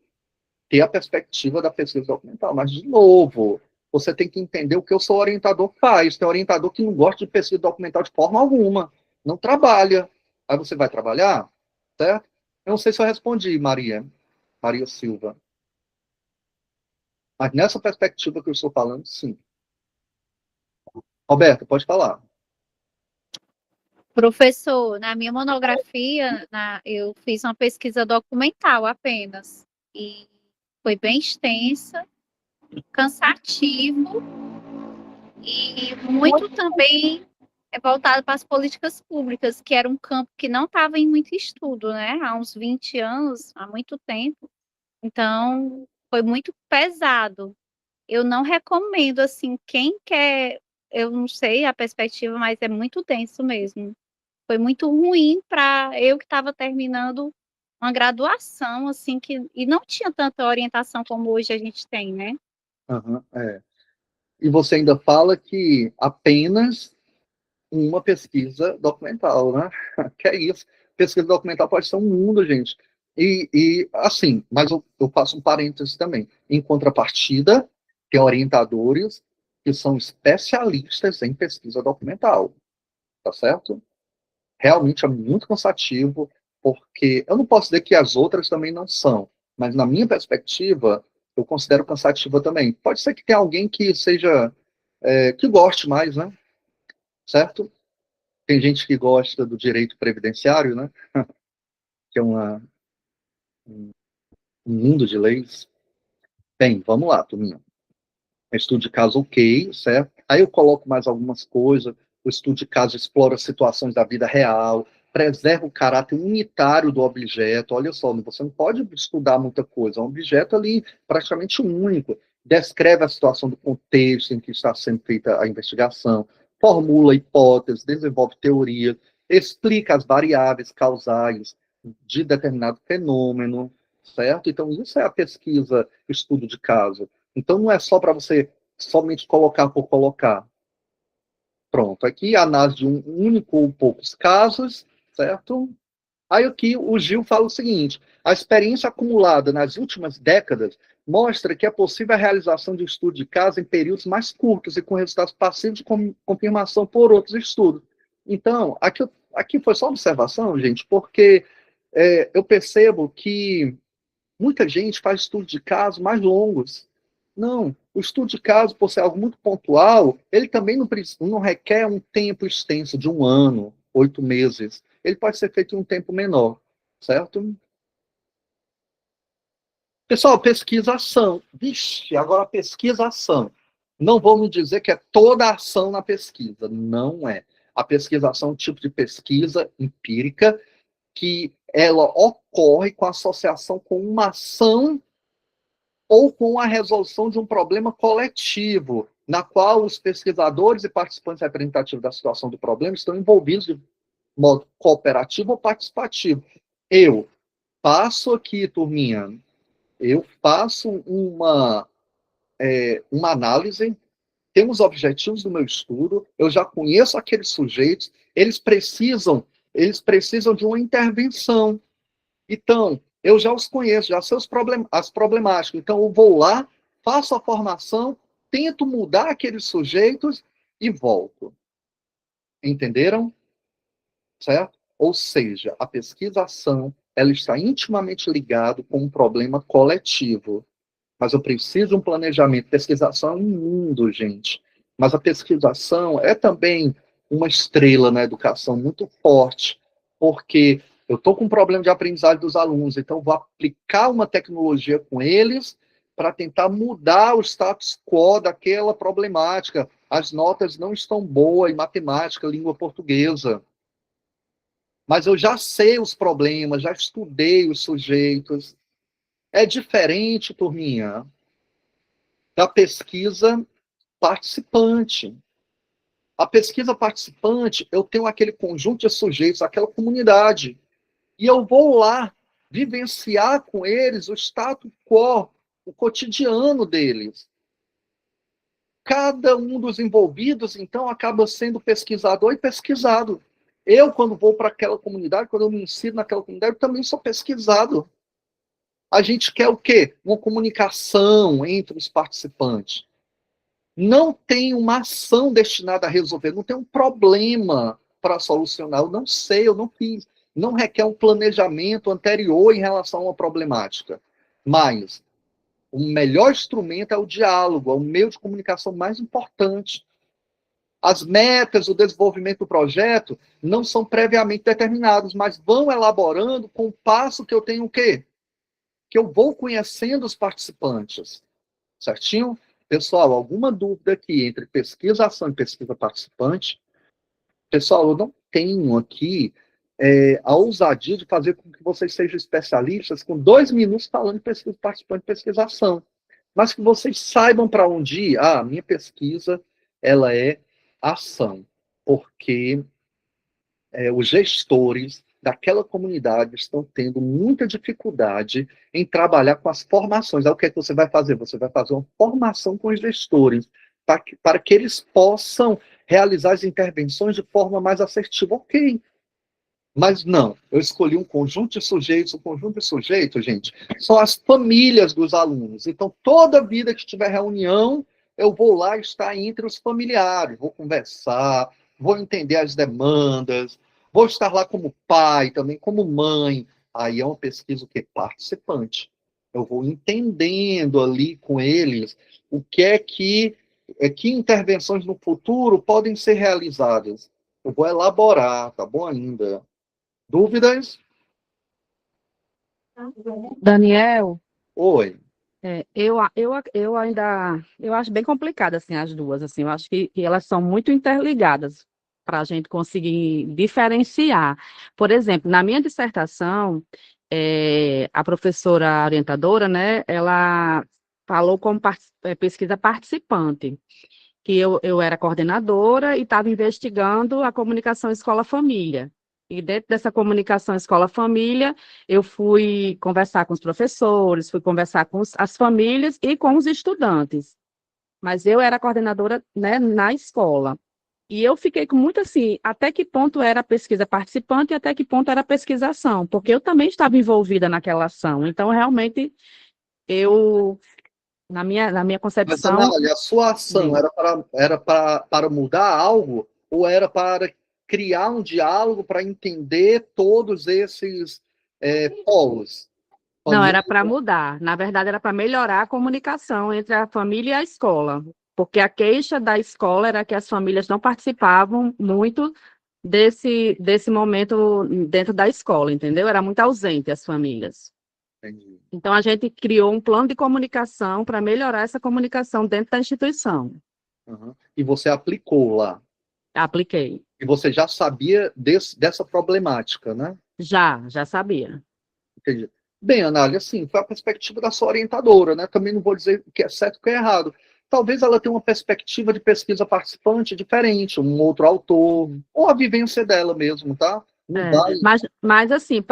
Speaker 1: ter a perspectiva da pesquisa documental. Mas, de novo, você tem que entender o que o seu orientador faz. Tem orientador que não gosta de pesquisa documental de forma alguma, não trabalha. Aí você vai trabalhar, certo? Eu não sei se eu respondi, Maria Silva. Mas nessa perspectiva que eu estou falando, sim. Roberto, pode falar.
Speaker 8: Professor, na minha monografia, eu fiz uma pesquisa documental apenas. E foi bem extensa, cansativo e muito também voltado para as políticas públicas, que era um campo que não estava em muito estudo, né? Há uns 20 anos, há muito tempo. Então, foi muito pesado. Eu não recomendo, assim, quem quer, eu não sei a perspectiva, mas é muito denso mesmo. Foi muito ruim para eu que estava terminando uma graduação, assim, e não tinha tanta orientação como hoje a gente tem, né?
Speaker 1: Uhum, E você ainda fala que apenas uma pesquisa documental, né? Que é isso. Pesquisa documental pode ser um mundo, gente. Assim, mas eu faço um parênteses também. Em contrapartida, tem orientadores que são especialistas em pesquisa documental, tá certo? Realmente é muito cansativo, porque eu não posso dizer que as outras também não são, mas na minha perspectiva, eu considero cansativa também. Pode ser que tenha alguém que seja, que goste mais, né? Certo? Tem gente que gosta do direito previdenciário, né? Que é um mundo de leis. Bem, vamos lá, turminha. Estudo de caso ok, certo? Aí eu coloco mais algumas coisas. O estudo de caso explora situações da vida real, preserva o caráter unitário do objeto. Olha só, você não pode estudar muita coisa. É um objeto ali praticamente único. Descreve a situação do contexto em que está sendo feita a investigação, formula hipóteses, desenvolve teoria, explica as variáveis causais de determinado fenômeno, certo? Então, isso é a pesquisa, estudo de caso. Então, não é só para você somente colocar por colocar. Pronto, aqui a análise de um único ou poucos casos, certo? Aí aqui o Gil fala o seguinte, a experiência acumulada nas últimas décadas mostra que é possível a realização de estudo de caso em períodos mais curtos e com resultados passivos de confirmação por outros estudos. Então, aqui foi só observação, gente, porque eu percebo que muita gente faz estudos de caso mais longos. Não, o estudo de caso, por ser algo muito pontual, ele também não requer um tempo extenso de 1 ano, 8 meses. Ele pode ser feito em um tempo menor, certo? Pessoal, pesquisação. Vixe, agora pesquisação. Não vou me dizer que é toda a ação na pesquisa. Não é. A pesquisação é um tipo de pesquisa empírica que ela ocorre com associação com uma ação ou com a resolução de um problema coletivo, na qual os pesquisadores e participantes representativos da situação do problema estão envolvidos de modo cooperativo ou participativo. Eu faço aqui, turminha, eu faço uma análise, tenho os objetivos do meu estudo, eu já conheço aqueles sujeitos, eles precisam de uma intervenção. Então, eu já os conheço, já sei as problemáticas. Então, eu vou lá, faço a formação, tento mudar aqueles sujeitos e volto. Entenderam? Certo? Ou seja, a pesquisação ela está intimamente ligada com um problema coletivo. Mas eu preciso de um planejamento. Pesquisação é um mundo, gente. Mas a pesquisação é também uma estrela na educação muito forte, porque eu estou com um problema de aprendizagem dos alunos, então eu vou aplicar uma tecnologia com eles para tentar mudar o status quo daquela problemática. As notas não estão boas em matemática, língua portuguesa. Mas eu já sei os problemas, já estudei os sujeitos. É diferente, turminha, da pesquisa participante. A pesquisa participante, eu tenho aquele conjunto de sujeitos, aquela comunidade. E eu vou lá vivenciar com eles o status quo, o cotidiano deles. Cada um dos envolvidos, então, acaba sendo pesquisador e pesquisado. Eu, quando vou para aquela comunidade, quando eu me insiro naquela comunidade, eu também sou pesquisado. A gente quer o quê? Uma comunicação entre os participantes. Não tem uma ação destinada a resolver, não tem um problema para solucionar. Eu não sei, eu não fiz. Não requer um planejamento anterior em relação a uma problemática. Mas o melhor instrumento é o diálogo, é o meio de comunicação mais importante. As metas, o desenvolvimento do projeto não são previamente determinados, mas vão elaborando com o passo que eu tenho o quê? Que eu vou conhecendo os participantes. Certinho? Pessoal, alguma dúvida aqui entre pesquisa-ação e pesquisa participante? Pessoal, eu não tenho aqui a ousadia de fazer com que vocês sejam especialistas com 2 minutos falando de pesquisa participante e pesquisação. Mas que vocês saibam para onde ir. A minha pesquisa, ela é ação. Porque os gestores daquela comunidade estão tendo muita dificuldade em trabalhar com as formações. Aí, o que é que você vai fazer? Você vai fazer uma formação com os gestores, para que eles possam realizar as intervenções de forma mais assertiva. Ok. Mas não, eu escolhi um conjunto de sujeitos. O conjunto de sujeitos, gente, são as famílias dos alunos. Então, toda vida que tiver reunião, eu vou lá estar entre os familiares, vou conversar, vou entender as demandas, vou estar lá como pai, também como mãe. Aí é uma pesquisa que é participante. Eu vou entendendo ali com eles o que é que intervenções no futuro podem ser realizadas. Eu vou elaborar, tá bom ainda? Dúvidas?
Speaker 9: Daniel,
Speaker 1: Oi.
Speaker 9: eu ainda eu acho bem complicado assim as duas assim. Eu acho que elas são muito interligadas para a gente conseguir diferenciar. Por exemplo, na minha dissertação, a professora orientadora, né, ela falou como pesquisa participante, que eu era coordenadora e estava investigando a comunicação escola-família. E dentro dessa comunicação escola-família, eu fui conversar com os professores, fui conversar com as famílias e com os estudantes. Mas eu era coordenadora, né, na escola. E eu fiquei com muito assim, até que ponto era pesquisa participante e até que ponto era pesquisação, porque eu também estava envolvida naquela ação. Então, realmente, eu, na minha
Speaker 1: Mas,
Speaker 9: concepção,
Speaker 1: Anália, a sua ação
Speaker 9: digo,
Speaker 1: era para mudar algo ou era para criar um diálogo para entender todos esses polos?
Speaker 9: não, era
Speaker 1: Família,
Speaker 9: para mudar. Na verdade, era para melhorar a comunicação entre a família e a escola. Porque a queixa da escola era que as famílias não participavam muito desse momento dentro da escola, entendeu? Era muito ausente as famílias.
Speaker 1: entendi.
Speaker 9: Então, a gente criou um plano de comunicação para melhorar essa comunicação dentro da instituição.
Speaker 1: Uhum. E você aplicou lá.
Speaker 9: Apliquei.
Speaker 1: E você já sabia dessa problemática, né?
Speaker 9: Já sabia.
Speaker 1: Entendi. Bem, Anália, assim, foi a perspectiva da sua orientadora, né? Também não vou dizer o que é certo e o que é errado. Talvez ela tenha uma perspectiva de pesquisa participante diferente, um outro autor, ou a vivência dela mesmo, tá? Não vai...
Speaker 9: Mas assim,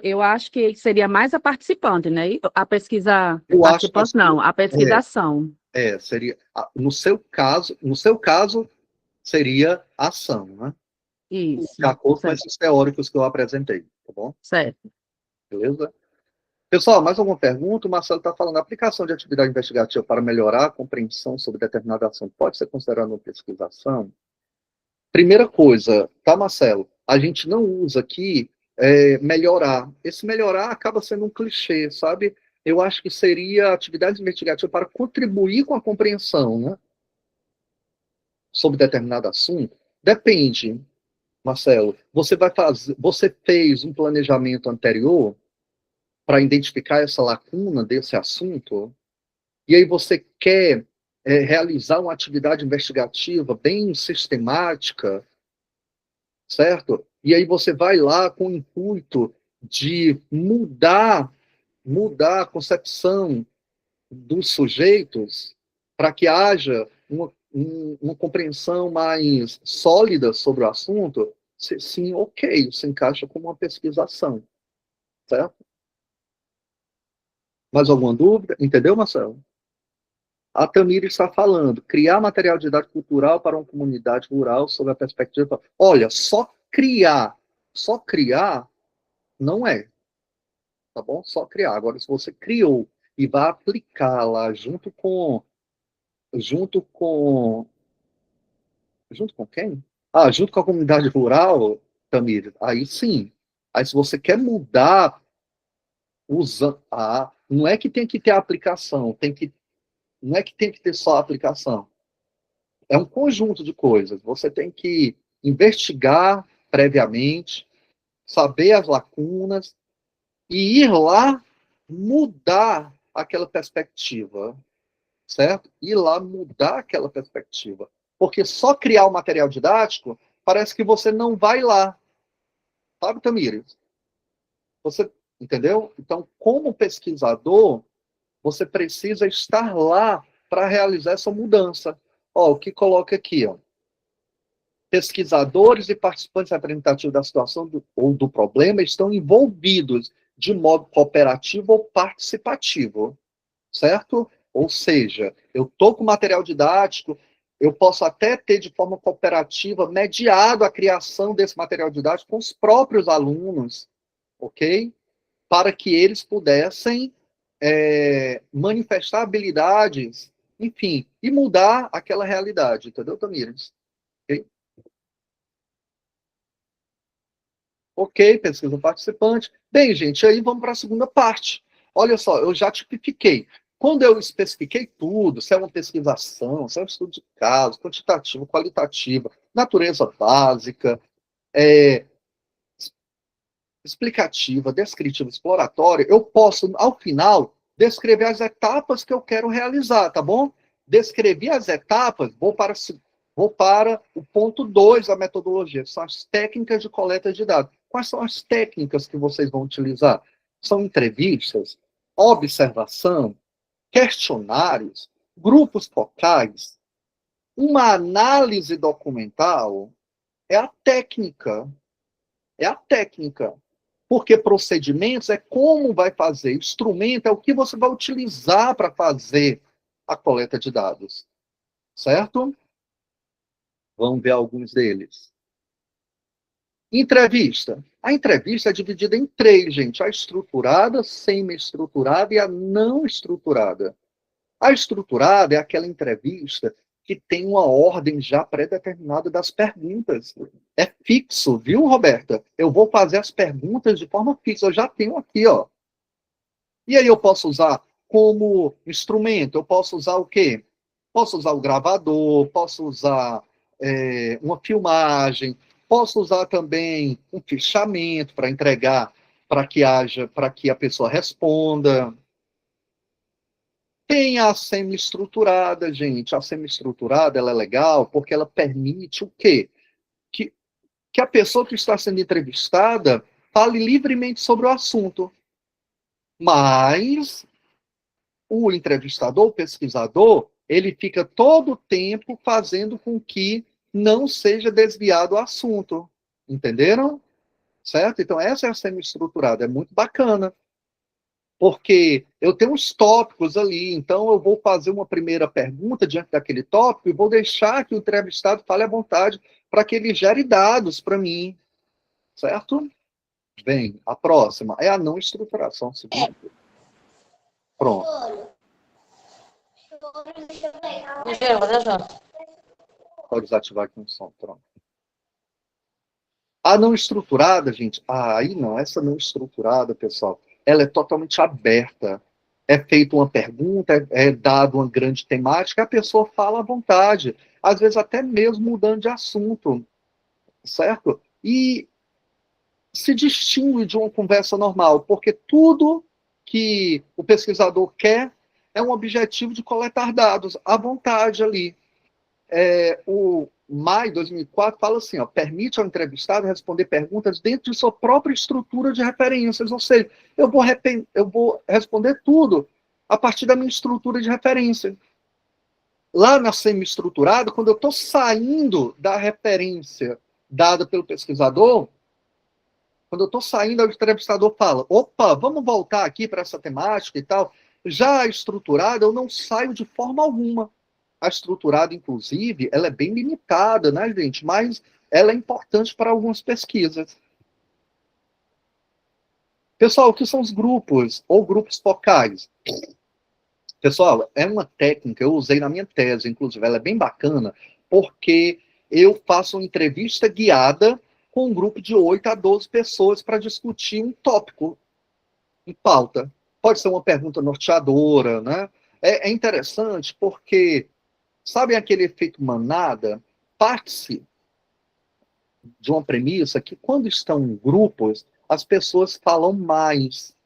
Speaker 9: eu acho que seria mais a participante, né? E a pesquisa
Speaker 1: Eu acho que
Speaker 9: participante, não, a pesquisação.
Speaker 1: seria, no seu caso, seria ação, né?
Speaker 9: Isso,
Speaker 1: De acordo com
Speaker 9: certo,
Speaker 1: esses teóricos que eu apresentei, tá bom?
Speaker 9: certo.
Speaker 1: Beleza? Pessoal, mais alguma pergunta? O Marcelo está falando, a aplicação de atividade investigativa para melhorar a compreensão sobre determinada ação pode ser considerada uma pesquisação? Primeira coisa, tá, Marcelo? A gente não usa aqui melhorar. Esse melhorar acaba sendo um clichê, sabe? Eu acho que seria atividade investigativa para contribuir com a compreensão, né? Sobre determinado assunto. Depende, Marcelo. Você fez um planejamento anterior para identificar essa lacuna desse assunto, e aí você quer realizar uma atividade investigativa bem sistemática, certo? E aí você vai lá com o intuito de mudar a concepção dos sujeitos para que haja uma compreensão mais sólida sobre o assunto, sim, ok, se encaixa como uma pesquisação, certo? Mais alguma dúvida? Entendeu, Marcelo? A Tamira está falando, criar material didático cultural para uma comunidade rural sob a perspectiva... Olha, só criar não é, tá bom? Só criar. Agora, se você criou e vai aplicar lá junto com quem? Ah, junto com a comunidade rural, Tamir, aí sim. Aí se você quer mudar, não é que tem que ter a aplicação, não é que tem que ter só a aplicação. É um conjunto de coisas. Você tem que investigar previamente, saber as lacunas e ir lá mudar aquela perspectiva, certo? Ir lá mudar aquela perspectiva. Porque só criar o material didático, parece que você não vai lá. Sabe, Tamires? Você, entendeu? Então, como pesquisador, você precisa estar lá para realizar essa mudança. Ó, o que coloca aqui, ó. Pesquisadores e participantes representativos da situação ou do problema estão envolvidos de modo cooperativo ou participativo, certo? Ou seja, eu estou com material didático, eu posso até ter de forma cooperativa mediado a criação desse material didático com os próprios alunos, ok? Para que eles pudessem manifestar habilidades, enfim, e mudar aquela realidade, entendeu, Tamires? Ok? Ok, pesquisa participante. Bem, gente, aí vamos para a segunda parte. Olha só, eu já tipifiquei. Quando eu especifiquei tudo, se é uma pesquisação, se é um estudo de caso, quantitativo, qualitativo, natureza básica, explicativa, descritiva, exploratória, eu posso, ao final, descrever as etapas que eu quero realizar, tá bom? Descrevi as etapas, vou para o ponto 2 da metodologia, são as técnicas de coleta de dados. Quais são as técnicas que vocês vão utilizar? São entrevistas, observação, questionários, grupos focais, uma análise documental, é a técnica. É a técnica. Porque procedimentos é como vai fazer, instrumento é o que você vai utilizar para fazer a coleta de dados. Certo? Vamos ver alguns deles. Entrevista. A entrevista é dividida em 3, gente. A estruturada, semi-estruturada e a não estruturada. A estruturada é aquela entrevista que tem uma ordem já pré-determinada das perguntas. É fixo, viu, Roberta? Eu vou fazer as perguntas de forma fixa. Eu já tenho aqui, ó. E aí eu posso usar como instrumento, eu posso usar o quê? Posso usar o gravador, posso usar uma filmagem, posso usar também um fichamento para entregar, para que a pessoa responda. Tem a semi-estruturada, gente. A semi-estruturada, ela é legal porque ela permite o quê? Que a pessoa que está sendo entrevistada fale livremente sobre o assunto. Mas o entrevistador, o pesquisador, ele fica todo o tempo fazendo com que não seja desviado o assunto. Entenderam? Certo? Então, essa é a semi-estruturada. É muito bacana. Porque eu tenho uns tópicos ali, então eu vou fazer uma primeira pergunta diante daquele tópico e vou deixar que o entrevistado fale à vontade para que ele gere dados para mim. Certo? Bem, a próxima é a não estruturação. Pronto. Pode desativar aqui um som. Pronto. A não estruturada, gente, aí não, essa não estruturada, pessoal, ela é totalmente aberta. É feita uma pergunta, é dada uma grande temática, a pessoa fala à vontade, às vezes até mesmo mudando de assunto, certo? E se distingue de uma conversa normal, porque tudo que o pesquisador quer é um objetivo de coletar dados à vontade ali. O Mai 2004 fala assim, ó, permite ao entrevistado responder perguntas dentro de sua própria estrutura de referências, ou seja, eu vou responder tudo a partir da minha estrutura de referência. Lá na semi-estruturada, quando eu estou saindo da referência dada pelo pesquisador, Quando eu estou saindo, o entrevistador fala, opa, vamos voltar aqui para essa temática e tal. Já a estruturada, eu não saio de forma alguma. A estruturada, inclusive, ela é bem limitada, né, gente? Mas ela é importante para algumas pesquisas. Pessoal, o que são os grupos ou grupos focais? Pessoal, é uma técnica, eu usei na minha tese, inclusive, ela é bem bacana, porque eu faço uma entrevista guiada com um grupo de 8 a 12 pessoas para discutir um tópico em pauta. Pode ser uma pergunta norteadora, né? É interessante porque, sabem aquele efeito manada? Parte-se de uma premissa que quando estão em grupos, as pessoas falam mais,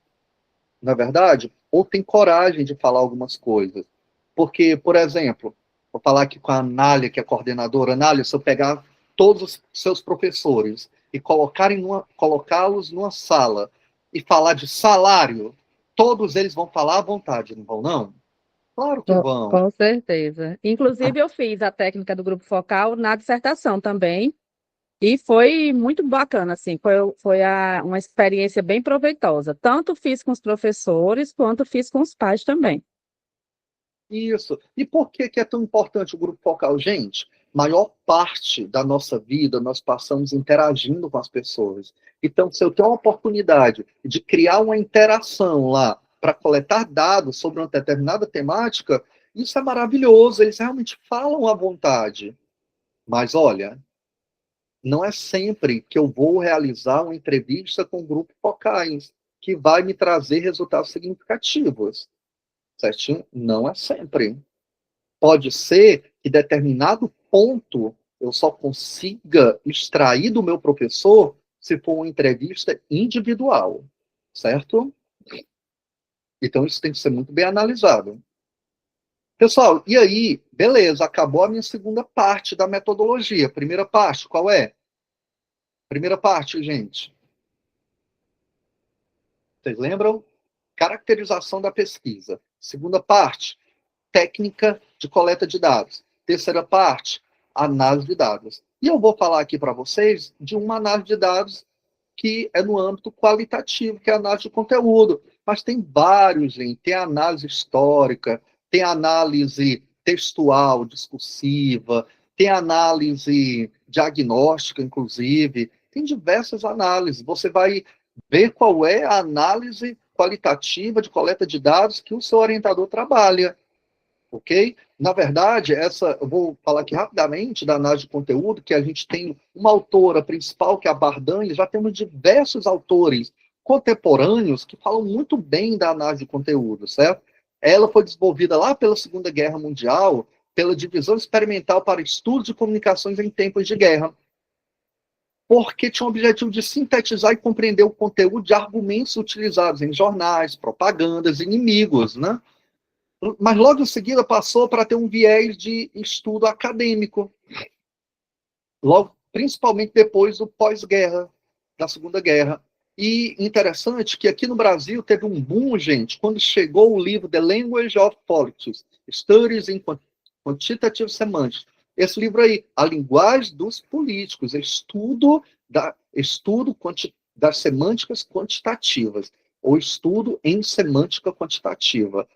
Speaker 1: não é verdade? Ou têm coragem de falar algumas coisas. Porque, por exemplo, vou falar aqui com a Anália, que é coordenadora. Anália, se eu pegar todos os seus professores e colocá-los numa sala e falar de salário, todos eles vão falar à vontade, não vão, não? Claro que vão.
Speaker 9: Com certeza. Inclusive, eu fiz a técnica do grupo focal na dissertação também, e foi muito bacana, assim, foi uma experiência bem proveitosa. Tanto fiz com os professores, quanto fiz com os pais também.
Speaker 1: Isso. E por que é tão importante o grupo focal? Gente, maior parte da nossa vida nós passamos interagindo com as pessoas. Então, se eu tenho a oportunidade de criar uma interação lá para coletar dados sobre uma determinada temática, isso é maravilhoso, eles realmente falam à vontade. Mas, olha, não é sempre que eu vou realizar uma entrevista com grupos focais que vai me trazer resultados significativos. Certinho? Não é sempre. Pode ser que determinado ponto eu só consiga extrair do meu professor se for uma entrevista individual. Certo? Então isso tem que ser muito bem analisado. Pessoal, e aí, beleza, acabou a minha segunda parte da metodologia. Primeira parte, qual é? Primeira parte, gente. Vocês lembram? Caracterização da pesquisa. Segunda parte, técnica de coleta de dados. Terceira parte, análise de dados. E eu vou falar aqui para vocês de uma análise de dados que é no âmbito qualitativo, que é a análise de conteúdo. Mas tem vários, gente. Tem a análise histórica, tem a análise textual, discursiva, tem a análise diagnóstica, inclusive. Tem diversas análises. Você vai ver qual é a análise qualitativa de coleta de dados que o seu orientador trabalha. Ok? Na verdade, eu vou falar aqui rapidamente da análise de conteúdo, que a gente tem uma autora principal, que é a Bardani, já temos diversos autores contemporâneos que falam muito bem da análise de conteúdo, certo? Ela foi desenvolvida lá pela Segunda Guerra Mundial, pela Divisão Experimental para Estudo de Comunicações em Tempos de Guerra, porque tinha o objetivo de sintetizar e compreender o conteúdo de argumentos utilizados em jornais, propagandas, inimigos, né? Mas logo em seguida passou para ter um viés de estudo acadêmico. Logo, principalmente depois do pós-guerra, da Segunda Guerra. E interessante que aqui no Brasil teve um boom, gente, quando chegou o livro The Language of Politics, Studies in Quantitative Semantics. Esse livro aí, A Linguagem dos Políticos, estudo das semânticas quantitativas, ou estudo em semântica quantitativa.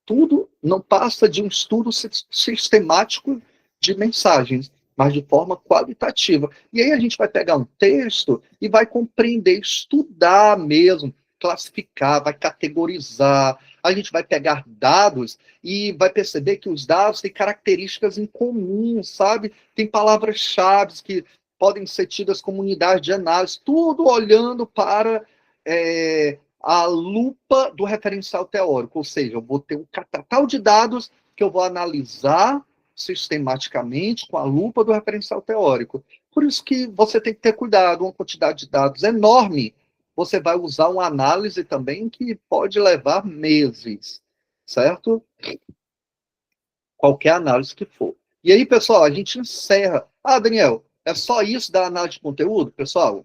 Speaker 1: Tudo não passa de um estudo sistemático de mensagens, mas de forma qualitativa. E aí a gente vai pegar um texto e vai compreender, estudar mesmo, classificar, vai categorizar. A gente vai pegar dados e vai perceber que os dados têm características em comum, sabe? Tem palavras-chave que podem ser tidas como unidade de análise, tudo olhando para a lupa do referencial teórico, ou seja, eu vou ter um catatal de dados que eu vou analisar sistematicamente com a lupa do referencial teórico. Por isso que você tem que ter cuidado, uma quantidade de dados enorme, você vai usar uma análise também que pode levar meses, certo? Qualquer análise que for. E aí, pessoal, a gente encerra. Ah, Daniel, é só isso da análise de conteúdo? Pessoal,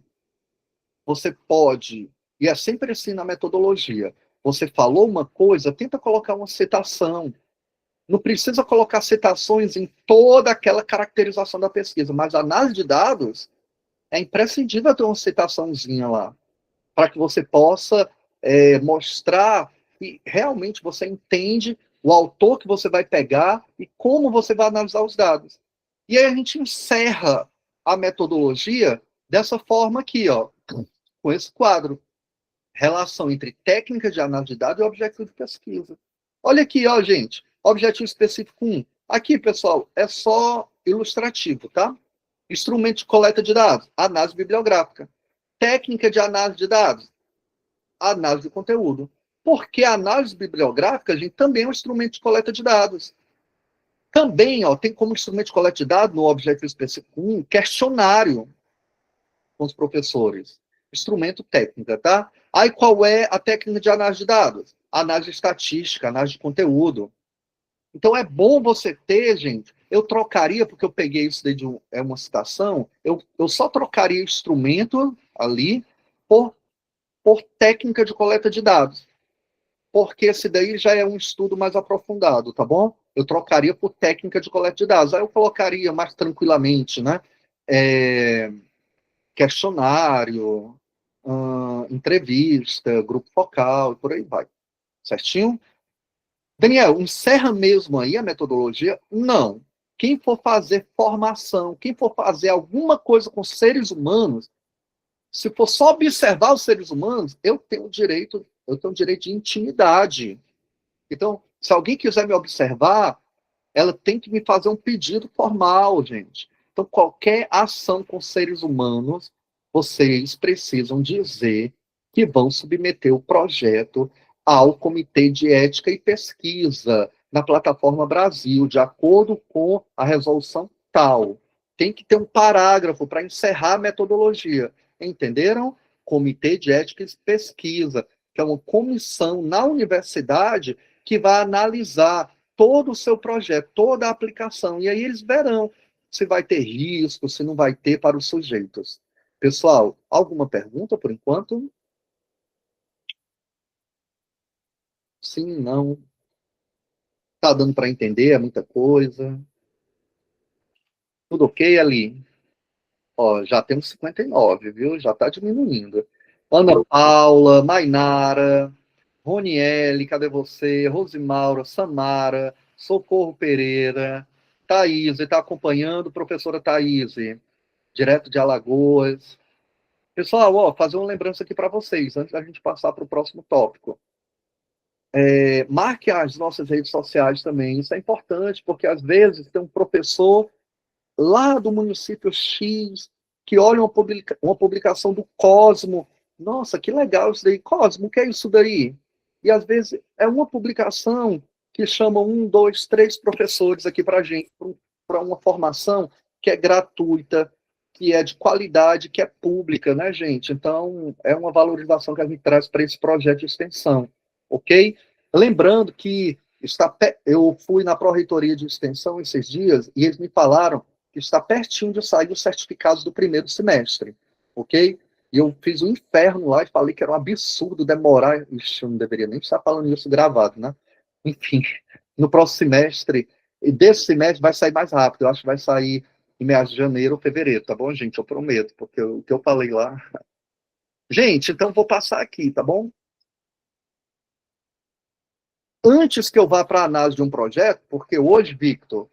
Speaker 1: você pode... E é sempre assim na metodologia. Você falou uma coisa, tenta colocar uma citação. Não precisa colocar citações em toda aquela caracterização da pesquisa, mas a análise de dados é imprescindível ter uma citaçãozinha lá. para que você possa mostrar que realmente você entende o autor que você vai pegar e como você vai analisar os dados. E aí a gente encerra a metodologia dessa forma aqui, ó, com esse quadro. Relação entre técnica de análise de dados e objetivo de pesquisa. Olha aqui, ó, gente. Objetivo específico 1. Aqui, pessoal, é só ilustrativo, tá? Instrumento de coleta de dados, análise bibliográfica. Técnica de análise de dados, análise de conteúdo. Porque a análise bibliográfica, gente, também é um instrumento de coleta de dados. Também, ó, tem como instrumento de coleta de dados, no objetivo específico 1, questionário com os professores. Instrumento técnica, tá? Aí qual é a técnica de análise de dados? Análise estatística, análise de conteúdo. Então é bom você ter, gente, eu trocaria, porque eu peguei isso daí de uma citação, eu só trocaria instrumento ali por técnica de coleta de dados. Porque esse daí já é um estudo mais aprofundado, tá bom? Eu trocaria por técnica de coleta de dados. Aí eu colocaria mais tranquilamente, né? Questionário, entrevista, grupo focal, e por aí vai. Certinho? Daniel, encerra mesmo aí a metodologia? Não. Quem for fazer formação, quem for fazer alguma coisa com seres humanos, se for só observar os seres humanos, eu tenho direito de intimidade. Então, se alguém quiser me observar, ela tem que me fazer um pedido formal, gente. Então, qualquer ação com seres humanos, vocês precisam dizer que vão submeter o projeto ao Comitê de Ética e Pesquisa, na Plataforma Brasil, de acordo com a resolução tal. Tem que ter um parágrafo para encerrar a metodologia. Entenderam? Comitê de Ética e Pesquisa, que é uma comissão na universidade que vai analisar todo o seu projeto, toda a aplicação. E aí eles verão se vai ter risco, se não vai ter para os sujeitos. Pessoal, alguma pergunta por enquanto? Sim, não. Tá dando para entender, é muita coisa. Tudo ok ali? Ó, já temos 59, viu? Já está diminuindo. Ana Paula, Mainara, Roniele, cadê você? Rosimaura, Samara, Socorro Pereira, Thaís, está acompanhando, professora Thaís, direto de Alagoas. Pessoal, ó, fazer uma lembrança aqui para vocês, antes da gente passar para o próximo tópico. Marque as nossas redes sociais também, isso é importante, porque às vezes tem um professor lá do município X que olha uma publicação do Cosmo. Nossa, que legal isso daí. Cosmo, o que é isso daí? E às vezes é uma publicação que chama 1, 2, 3 professores aqui para a gente, para uma formação que é gratuita, que é de qualidade, que é pública, né, gente? Então, é uma valorização que a gente traz para esse projeto de extensão, ok? Lembrando que eu fui na Pró-Reitoria de Extensão esses dias e eles me falaram que está pertinho de sair os certificados do primeiro semestre, ok? E eu fiz um inferno lá e falei que era um absurdo demorar. Ixi, eu não deveria nem estar falando isso gravado, né? Enfim, no próximo semestre, e desse semestre vai sair mais rápido. Eu acho que vai sair em meados de janeiro ou fevereiro, tá bom, gente? Eu prometo, porque o que eu falei lá... Gente, então vou passar aqui, tá bom? Antes que eu vá para a análise de um projeto, porque hoje, Victor,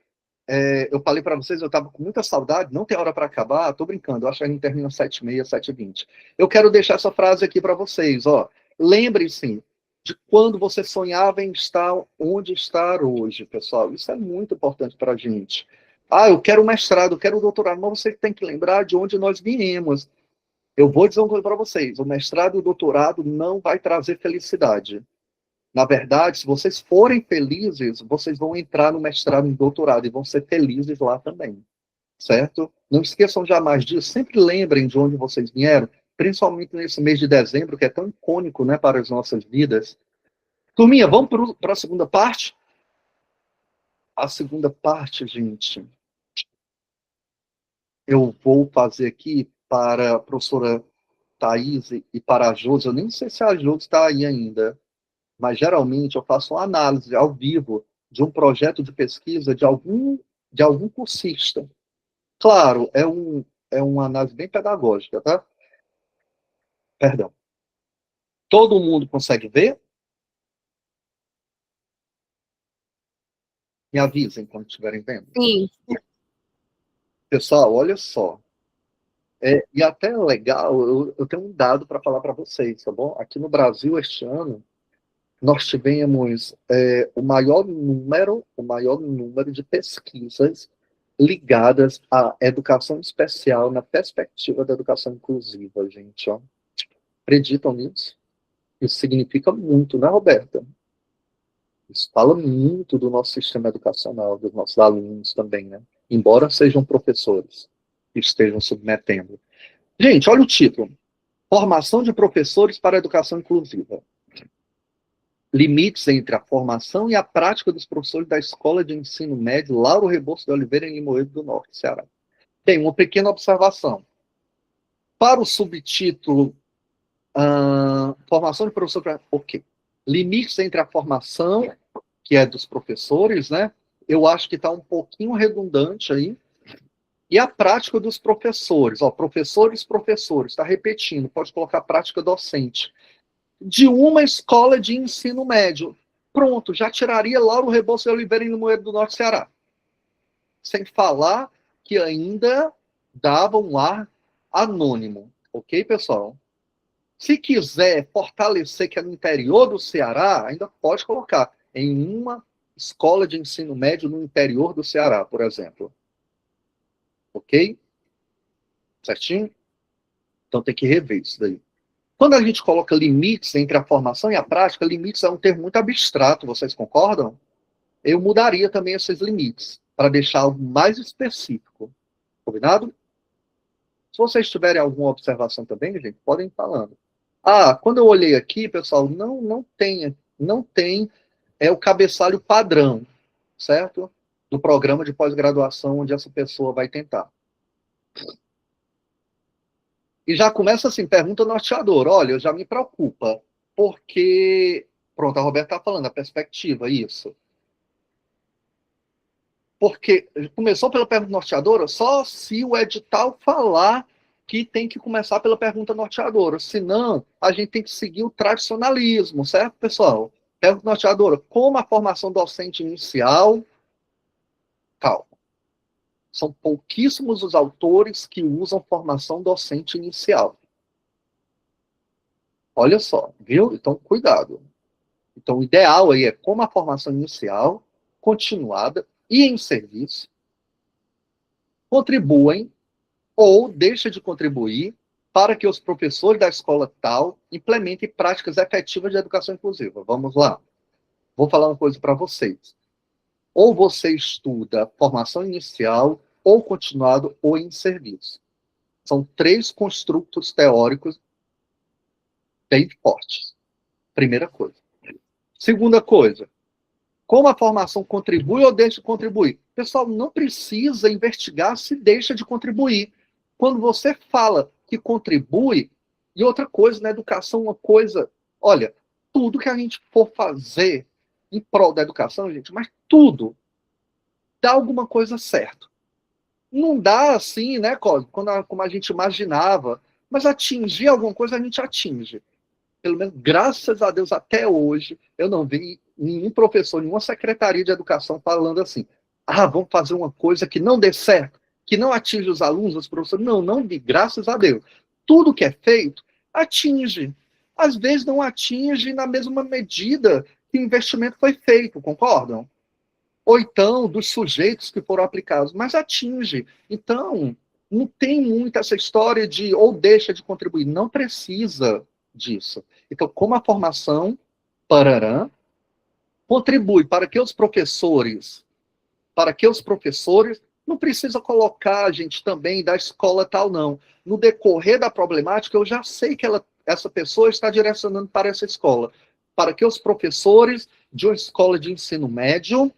Speaker 1: eu falei para vocês, eu estava com muita saudade, não tem hora para acabar, estou brincando, eu acho que a gente termina 7h30, 7h20. Eu quero deixar essa frase aqui para vocês, ó. Lembre-se de quando você sonhava em estar onde estar hoje, pessoal. Isso é muito importante para a gente. Ah, eu quero um mestrado, eu quero um doutorado, mas você tem que lembrar de onde nós viemos. Eu vou dizer uma coisa para vocês, o mestrado e o doutorado não vai trazer felicidade. Na verdade, se vocês forem felizes, vocês vão entrar no mestrado e no doutorado e vão ser felizes lá também, certo? Não esqueçam jamais disso, sempre lembrem de onde vocês vieram, principalmente nesse mês de dezembro, que é tão icônico, né, para as nossas vidas. Turminha, vamos para a segunda parte? A segunda parte, gente, eu vou fazer aqui para a professora Thaís e para a Josi. Eu nem sei se a Josi está aí ainda, mas geralmente eu faço uma análise ao vivo de um projeto de pesquisa de algum cursista. Claro, é uma análise bem pedagógica, tá? Perdão. Todo mundo consegue ver? Me avisem quando estiverem vendo.
Speaker 8: Sim.
Speaker 1: Pessoal, olha só. E até é legal, eu tenho um dado para falar para vocês, tá bom? Aqui no Brasil, este ano, nós tivemos o maior número de pesquisas ligadas à educação especial na perspectiva da educação inclusiva, gente. Ó. Acreditam nisso? Isso significa muito, né, Roberta? Isso fala muito do nosso sistema educacional, dos nossos alunos também, né? Embora sejam professores que estejam submetendo. Gente, olha o título. Formação de professores para a educação inclusiva. Limites entre a formação e a prática dos professores da Escola de Ensino Médio Lauro Rebouças de Oliveira, em Limoeiro do Norte, Ceará. Tem uma pequena observação. Para o subtítulo, formação de professores... Ok. Limites entre a formação, que é dos professores, né? Eu acho que está um pouquinho redundante aí. E a prática dos professores. Ó, professores, está repetindo. Pode colocar prática docente. De uma escola de ensino médio. Pronto, já tiraria Lauro Rebouças de Oliveira, em Limoeiro do Norte, Ceará. Sem falar que ainda dava um ar anônimo. Ok, pessoal? Se quiser fortalecer que é no interior do Ceará, ainda pode colocar em uma escola de ensino médio no interior do Ceará, por exemplo. Ok? Certinho? Então tem que rever isso daí. Quando a gente coloca limites entre a formação e a prática, limites é um termo muito abstrato, vocês concordam? Eu mudaria também esses limites, para deixar algo mais específico. Combinado? Se vocês tiverem alguma observação também, gente, podem ir falando. Quando eu olhei aqui, pessoal, não tem o cabeçalho padrão, certo? Do programa de pós-graduação onde essa pessoa vai tentar. E já começa assim, pergunta norteadora. Olha, já me preocupa, porque... Pronto, a Roberta está falando, a perspectiva, isso. Porque começou pela pergunta norteadora só se o edital falar que tem que começar pela pergunta norteadora. Senão, a gente tem que seguir o tradicionalismo, certo, pessoal? Pergunta norteadora, como a formação docente inicial... Calma. São pouquíssimos os autores que usam formação docente inicial. Olha só, viu? Então, cuidado. Então, o ideal aí é como a formação inicial, continuada e em serviço, contribuem ou deixam de contribuir para que os professores da escola tal implementem práticas efetivas de educação inclusiva. Vamos lá. Vou falar uma coisa para vocês. Ou você estuda formação inicial, ou continuado, ou em serviço. São 3 construtos teóricos bem fortes. Primeira coisa. Segunda coisa, como a formação contribui ou deixa de contribuir? Pessoal, não precisa investigar se deixa de contribuir. Quando você fala que contribui, e outra coisa, na educação, uma coisa... Olha, tudo que a gente for fazer em prol da educação, gente, mas tudo dá alguma coisa certo. Não dá assim, né, como a gente imaginava, mas atingir alguma coisa a gente atinge. Pelo menos, graças a Deus, até hoje, eu não vi nenhum professor, nenhuma secretaria de educação falando assim, vamos fazer uma coisa que não dê certo, que não atinge os alunos, os professores. Não vi, graças a Deus. Tudo que é feito, atinge. Às vezes não atinge na mesma medida que o investimento foi feito, concordam? Ou então dos sujeitos que foram aplicados, mas atinge. Então, não tem muito essa história de ou deixa de contribuir, não precisa disso. Então, como a formação contribui para que os professores, não precisa colocar a gente também da escola tal, não. No decorrer da problemática, eu já sei que essa pessoa está direcionando para essa escola, para que os professores de uma escola de ensino médio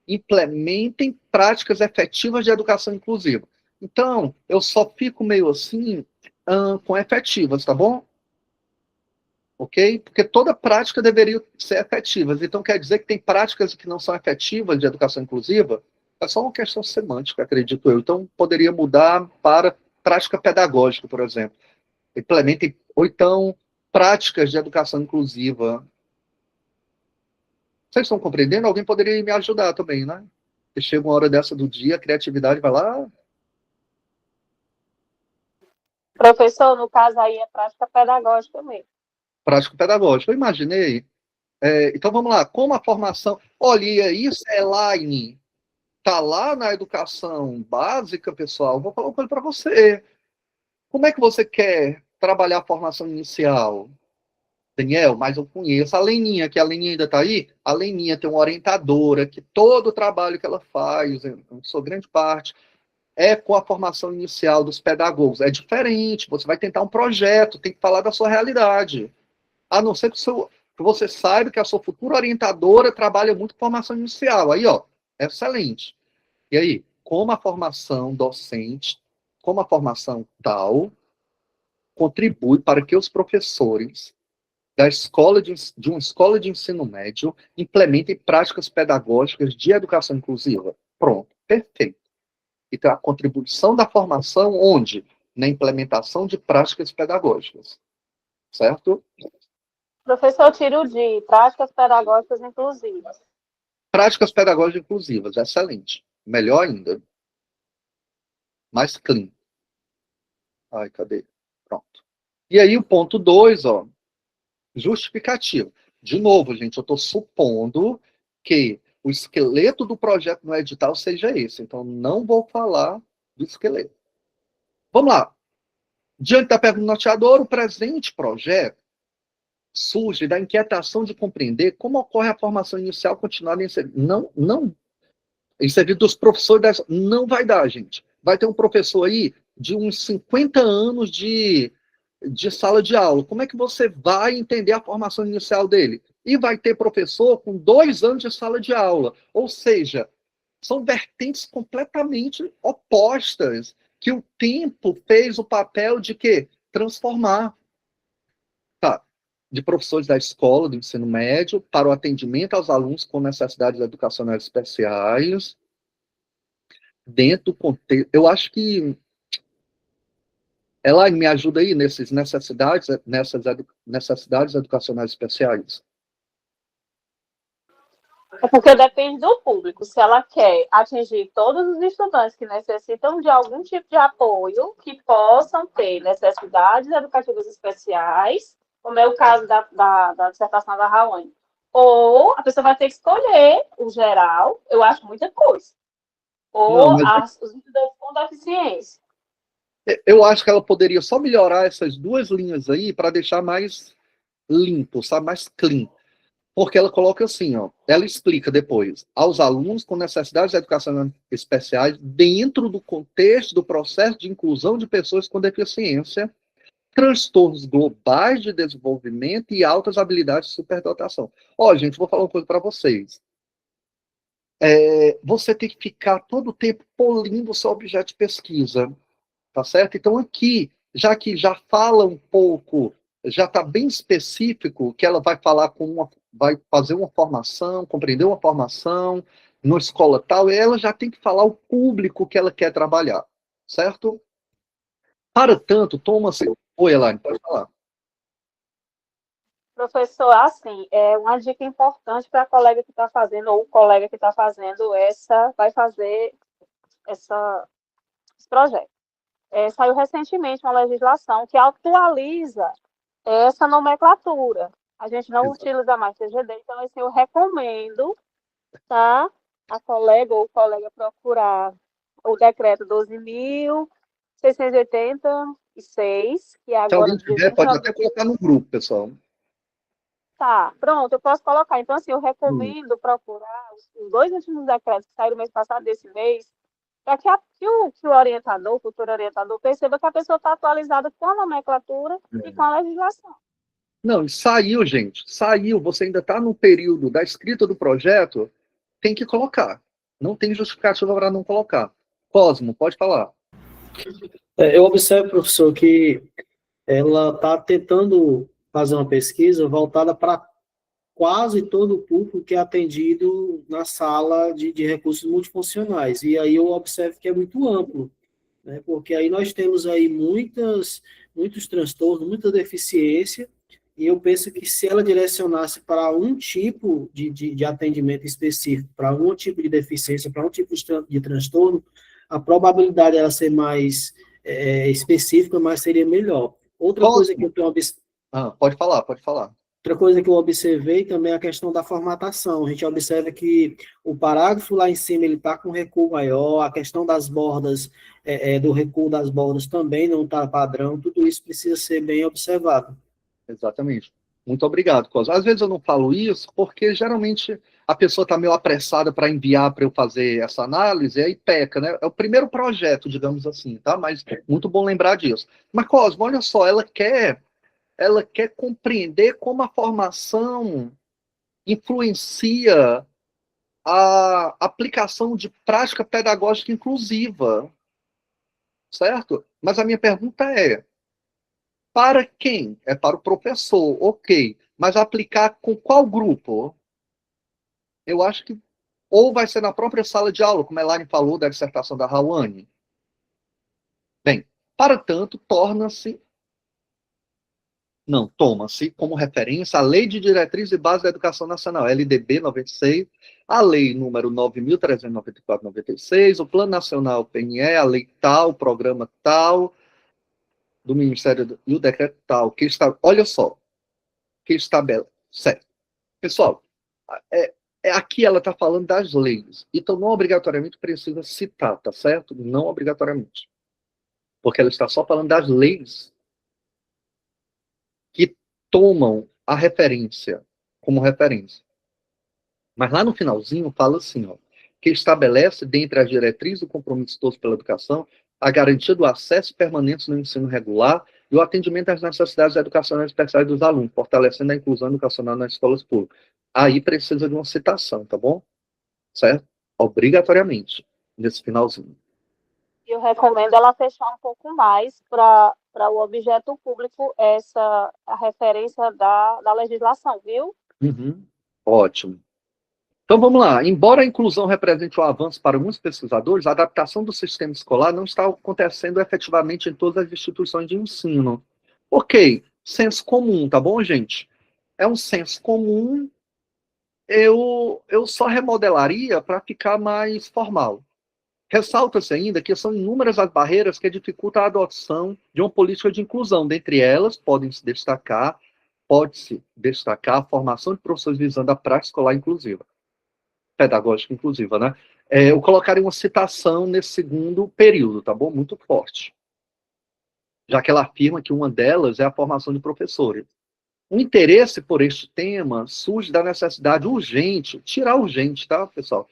Speaker 1: implementem práticas efetivas de educação inclusiva. Então, eu só fico meio assim com efetivas, tá bom? Ok? Porque toda prática deveria ser efetiva. Então, quer dizer que tem práticas que não são efetivas de educação inclusiva? É só uma questão semântica, acredito eu. Então, poderia mudar para prática pedagógica, por exemplo. Implementem, ou então, práticas de educação inclusiva. Vocês estão compreendendo? Alguém poderia me ajudar também, né? Porque chega uma hora dessa do dia, a criatividade vai lá.
Speaker 4: Professor, no caso aí é prática pedagógica mesmo.
Speaker 1: Prática pedagógica. Eu imaginei. Então vamos lá. Como a formação. Olha, isso é Elaine. Está lá na educação básica, pessoal. Vou falar uma coisa para você. Como é que você quer trabalhar a formação inicial? Daniel, mas eu conheço a Leninha, que a Leninha ainda está aí. A Leninha tem uma orientadora, que todo o trabalho que ela faz, em sua grande parte, é com a formação inicial dos pedagogos. É diferente, você vai tentar um projeto, tem que falar da sua realidade. A não ser que você saiba que a sua futura orientadora trabalha muito com formação inicial. Aí, ó, excelente. E aí, como a formação docente, como a formação tal, contribui para que os professores da escola de uma escola de ensino médio implementem práticas pedagógicas de educação inclusiva. Pronto, perfeito. Então, a contribuição da formação, onde? Na implementação de práticas pedagógicas. Certo?
Speaker 4: Professor, tiro de práticas pedagógicas inclusivas.
Speaker 1: Práticas pedagógicas inclusivas, excelente. Melhor ainda. Mais clean. Ai, cadê? Pronto. E aí, o ponto 2, ó. Justificativo. De novo, gente, eu estou supondo que o esqueleto do projeto no edital seja esse. Então, não vou falar do esqueleto. Vamos lá. Diante da pergunta do norteador, o presente projeto surge da inquietação de compreender como ocorre a formação inicial continuada em serviço. Em serviço dos professores. Não vai dar, gente. Vai ter um professor aí de uns 50 anos de sala de aula. Como é que você vai entender a formação inicial dele? E vai ter professor com 2 anos de sala de aula. Ou seja, são vertentes completamente opostas, que o tempo fez o papel de quê? Transformar. Tá. De professores da escola, do ensino médio, para o atendimento aos alunos com necessidades educacionais especiais, dentro do contexto. Eu acho que ela me ajuda aí nessas necessidades educacionais especiais.
Speaker 4: É porque depende do público. Se ela quer atingir todos os estudantes que necessitam de algum tipo de apoio, que possam ter necessidades educativas especiais, como é o caso da dissertação da Raoni. Ou a pessoa vai ter que escolher o geral, eu acho muita coisa. Ou os estudantes com deficiência.
Speaker 1: Eu acho que ela poderia só melhorar essas 2 linhas aí para deixar mais limpo, sabe? Mais clean. Porque ela coloca assim, ó, ela explica depois, aos alunos com necessidades educacionais especiais dentro do contexto do processo de inclusão de pessoas com deficiência, transtornos globais de desenvolvimento e altas habilidades de superdotação. Ó, gente, vou falar uma coisa para vocês. Você tem que ficar todo o tempo polindo o seu objeto de pesquisa. Tá certo? Então, aqui, já que já fala um pouco, já está bem específico, que ela vai falar vai fazer uma formação, compreender uma formação, numa escola tal, ela já tem que falar o público que ela quer trabalhar, certo? Para tanto, toma-se... Oi, Elaine, pode falar.
Speaker 4: Professor, assim, é uma dica importante para a colega que está fazendo, ou o colega que está fazendo vai fazer esse projeto. Saiu recentemente uma legislação que atualiza essa nomenclatura. A gente não utiliza mais TGD, então assim, eu recomendo, tá, a colega ou o colega procurar o decreto 12.686, que é agora... Se
Speaker 1: alguém tiver, pode até colocar no grupo, pessoal.
Speaker 4: Tá, pronto, eu posso colocar. Então, assim, eu recomendo procurar os 2 últimos decretos que saíram mês passado, desse mês, para que o orientador, o futuro orientador, perceba que a pessoa está atualizada com a nomenclatura e com a legislação.
Speaker 1: Não, saiu, gente. Saiu. Você ainda está no período da escrita do projeto, tem que colocar. Não tem justificativa para não colocar. Cosmo, pode falar.
Speaker 2: Eu observo, professor, que ela está tentando fazer uma pesquisa voltada para quase todo o público que é atendido na sala de recursos multifuncionais. E aí eu observo que é muito amplo, né? Porque aí nós temos aí muitos transtornos, muita deficiência, e eu penso que se ela direcionasse para um tipo de atendimento específico, para um tipo de deficiência, para um tipo de transtorno, a probabilidade dela ser mais específica, mas seria melhor. Outra coisa que eu tenho
Speaker 1: pode falar, pode falar.
Speaker 2: Outra coisa que eu observei também é a questão da formatação. A gente observa que o parágrafo lá em cima ele está com recuo maior, a questão das bordas, do recuo das bordas também não está padrão, tudo isso precisa ser bem observado.
Speaker 1: Exatamente. Muito obrigado, Cosa. Às vezes eu não falo isso porque geralmente a pessoa está meio apressada para enviar para eu fazer essa análise, e aí peca, né? É o primeiro projeto, digamos assim, tá? Mas muito bom lembrar disso. Mas, Cosmo, olha só, ela quer compreender como a formação influencia a aplicação de prática pedagógica inclusiva, certo? Mas a minha pergunta é, para quem? É para o professor, ok. Mas aplicar com qual grupo? Eu acho que ou vai ser na própria sala de aula, como a Elaine falou da dissertação da Rawane. Bem, para tanto, toma-se como referência a Lei de Diretriz e Base da Educação Nacional, LDB 96, a Lei número 9.394/96, o Plano Nacional PNE, a Lei tal, o Programa tal, do Ministério e o decreto tal, que está, olha só, que estabelece. Certo. Pessoal, aqui ela está falando das leis, então não obrigatoriamente precisa citar, tá certo? Não obrigatoriamente. Porque ela está só falando das leis que tomam a referência como referência. Mas lá no finalzinho fala assim, ó, que estabelece, dentre as diretrizes do compromisso todos pela educação, a garantia do acesso permanente no ensino regular e o atendimento às necessidades educacionais especiais dos alunos, fortalecendo a inclusão educacional nas escolas públicas. Aí precisa de uma citação, tá bom? Certo? Obrigatoriamente, nesse finalzinho.
Speaker 4: Eu recomendo ela fechar um pouco mais para o objeto público a referência da legislação, viu?
Speaker 1: Uhum. Ótimo. Então vamos lá. Embora a inclusão represente um avanço para muitos pesquisadores, a adaptação do sistema escolar não está acontecendo efetivamente em todas as instituições de ensino. Ok, senso comum, tá bom, gente? É um senso comum, eu só remodelaria para ficar mais formal. Ressalta-se ainda que são inúmeras as barreiras que dificultam a adoção de uma política de inclusão. Dentre elas, pode-se destacar a formação de professores visando a prática escolar inclusiva. Pedagógica inclusiva, né? Eu colocaria uma citação nesse segundo período, tá bom? Muito forte. Já que ela afirma que uma delas é a formação de professores. O interesse por este tema surge da necessidade urgente, tirar urgente, tá, pessoal?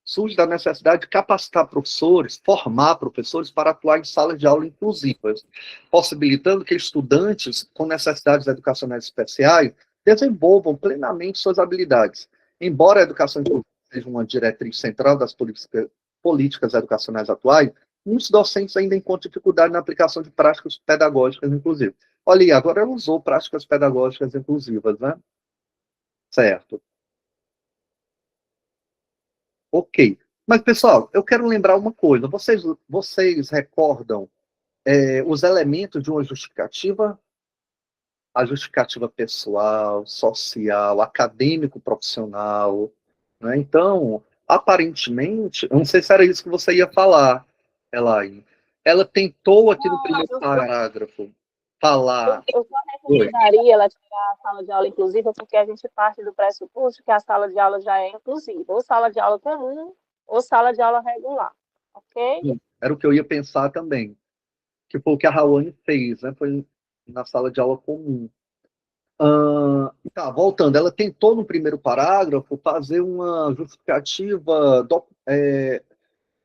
Speaker 1: Surge da necessidade de capacitar professores, formar professores para atuar em salas de aula inclusivas, possibilitando que estudantes com necessidades educacionais especiais desenvolvam plenamente suas habilidades. Embora a educação inclusiva seja uma diretriz central das políticas educacionais atuais, muitos docentes ainda encontram dificuldade na aplicação de práticas pedagógicas inclusivas. Olha aí, agora ela usou práticas pedagógicas inclusivas, né? Certo. Ok. Mas, pessoal, eu quero lembrar uma coisa. Vocês recordam os elementos de uma justificativa? A justificativa pessoal, social, acadêmico, profissional. Né? Então, aparentemente, eu não sei se era isso que você ia falar, Elaine. Ela tentou aqui no primeiro parágrafo falar...
Speaker 4: Eu só recomendaria ela tirar a sala de aula inclusiva, porque a gente parte do pressuposto que a sala de aula já é inclusiva, ou sala de aula comum, ou sala de aula regular, ok?
Speaker 1: Era o que eu ia pensar também, que foi o que a Rawane fez, né? Foi na sala de aula comum. Tá, voltando, ela tentou no primeiro parágrafo fazer uma justificativa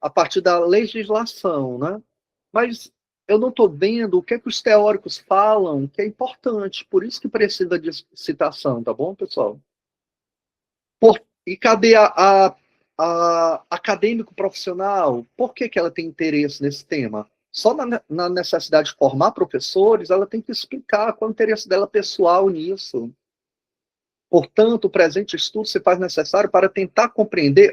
Speaker 1: a partir da legislação, né? Mas eu não estou vendo o que os teóricos falam que é importante, por isso que precisa de citação, tá bom, pessoal? E cadê a acadêmico profissional? Por que ela tem interesse nesse tema? Só na necessidade de formar professores, ela tem que explicar qual é o interesse dela pessoal nisso. Portanto, o presente estudo se faz necessário para tentar compreender,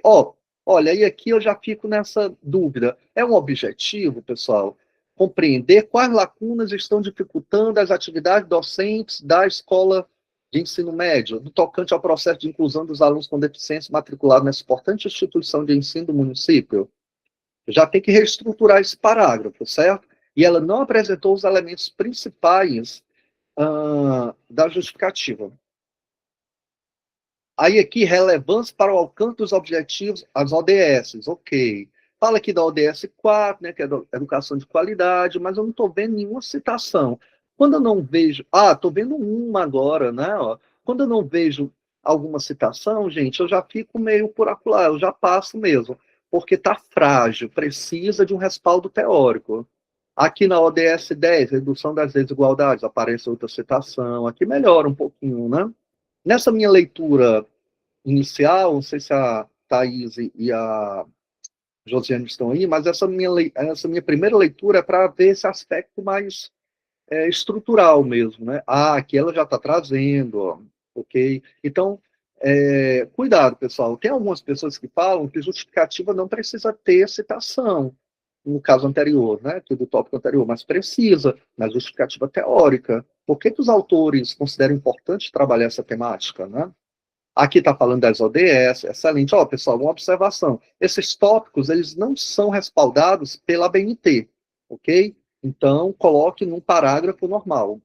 Speaker 1: olha, e aqui eu já fico nessa dúvida. É um objetivo, pessoal, compreender quais lacunas estão dificultando as atividades docentes da escola de ensino médio, no tocante ao processo de inclusão dos alunos com deficiência matriculados nessa importante instituição de ensino do município, já tem que reestruturar esse parágrafo, certo? E ela não apresentou os elementos principais da justificativa. Aí aqui, relevância para o alcance dos objetivos, as ODS, ok. Fala aqui da ODS 4, né, que é da educação de qualidade, mas eu não estou vendo nenhuma citação. Quando eu não vejo... estou vendo uma agora, né? Ó. Quando eu não vejo alguma citação, gente, eu já fico meio por acolá, eu já passo mesmo, porque está frágil, precisa de um respaldo teórico. Aqui na ODS 10, redução das desigualdades, aparece outra citação, aqui melhora um pouquinho, né? Nessa minha leitura inicial, não sei se a Thaís e a Josiane estão aí, mas essa minha primeira leitura é para ver esse aspecto mais estrutural mesmo, né? Aqui ela já está trazendo, ó, ok? Então, cuidado, pessoal. Tem algumas pessoas que falam que justificativa não precisa ter citação, no caso anterior, né, aqui do tópico anterior, mas precisa, na justificativa teórica. Por que os autores consideram importante trabalhar essa temática, né? Aqui está falando das ODS, excelente. Ó, pessoal, uma observação. Esses tópicos, eles não são respaldados pela ABNT, ok? Então, coloque num parágrafo normal.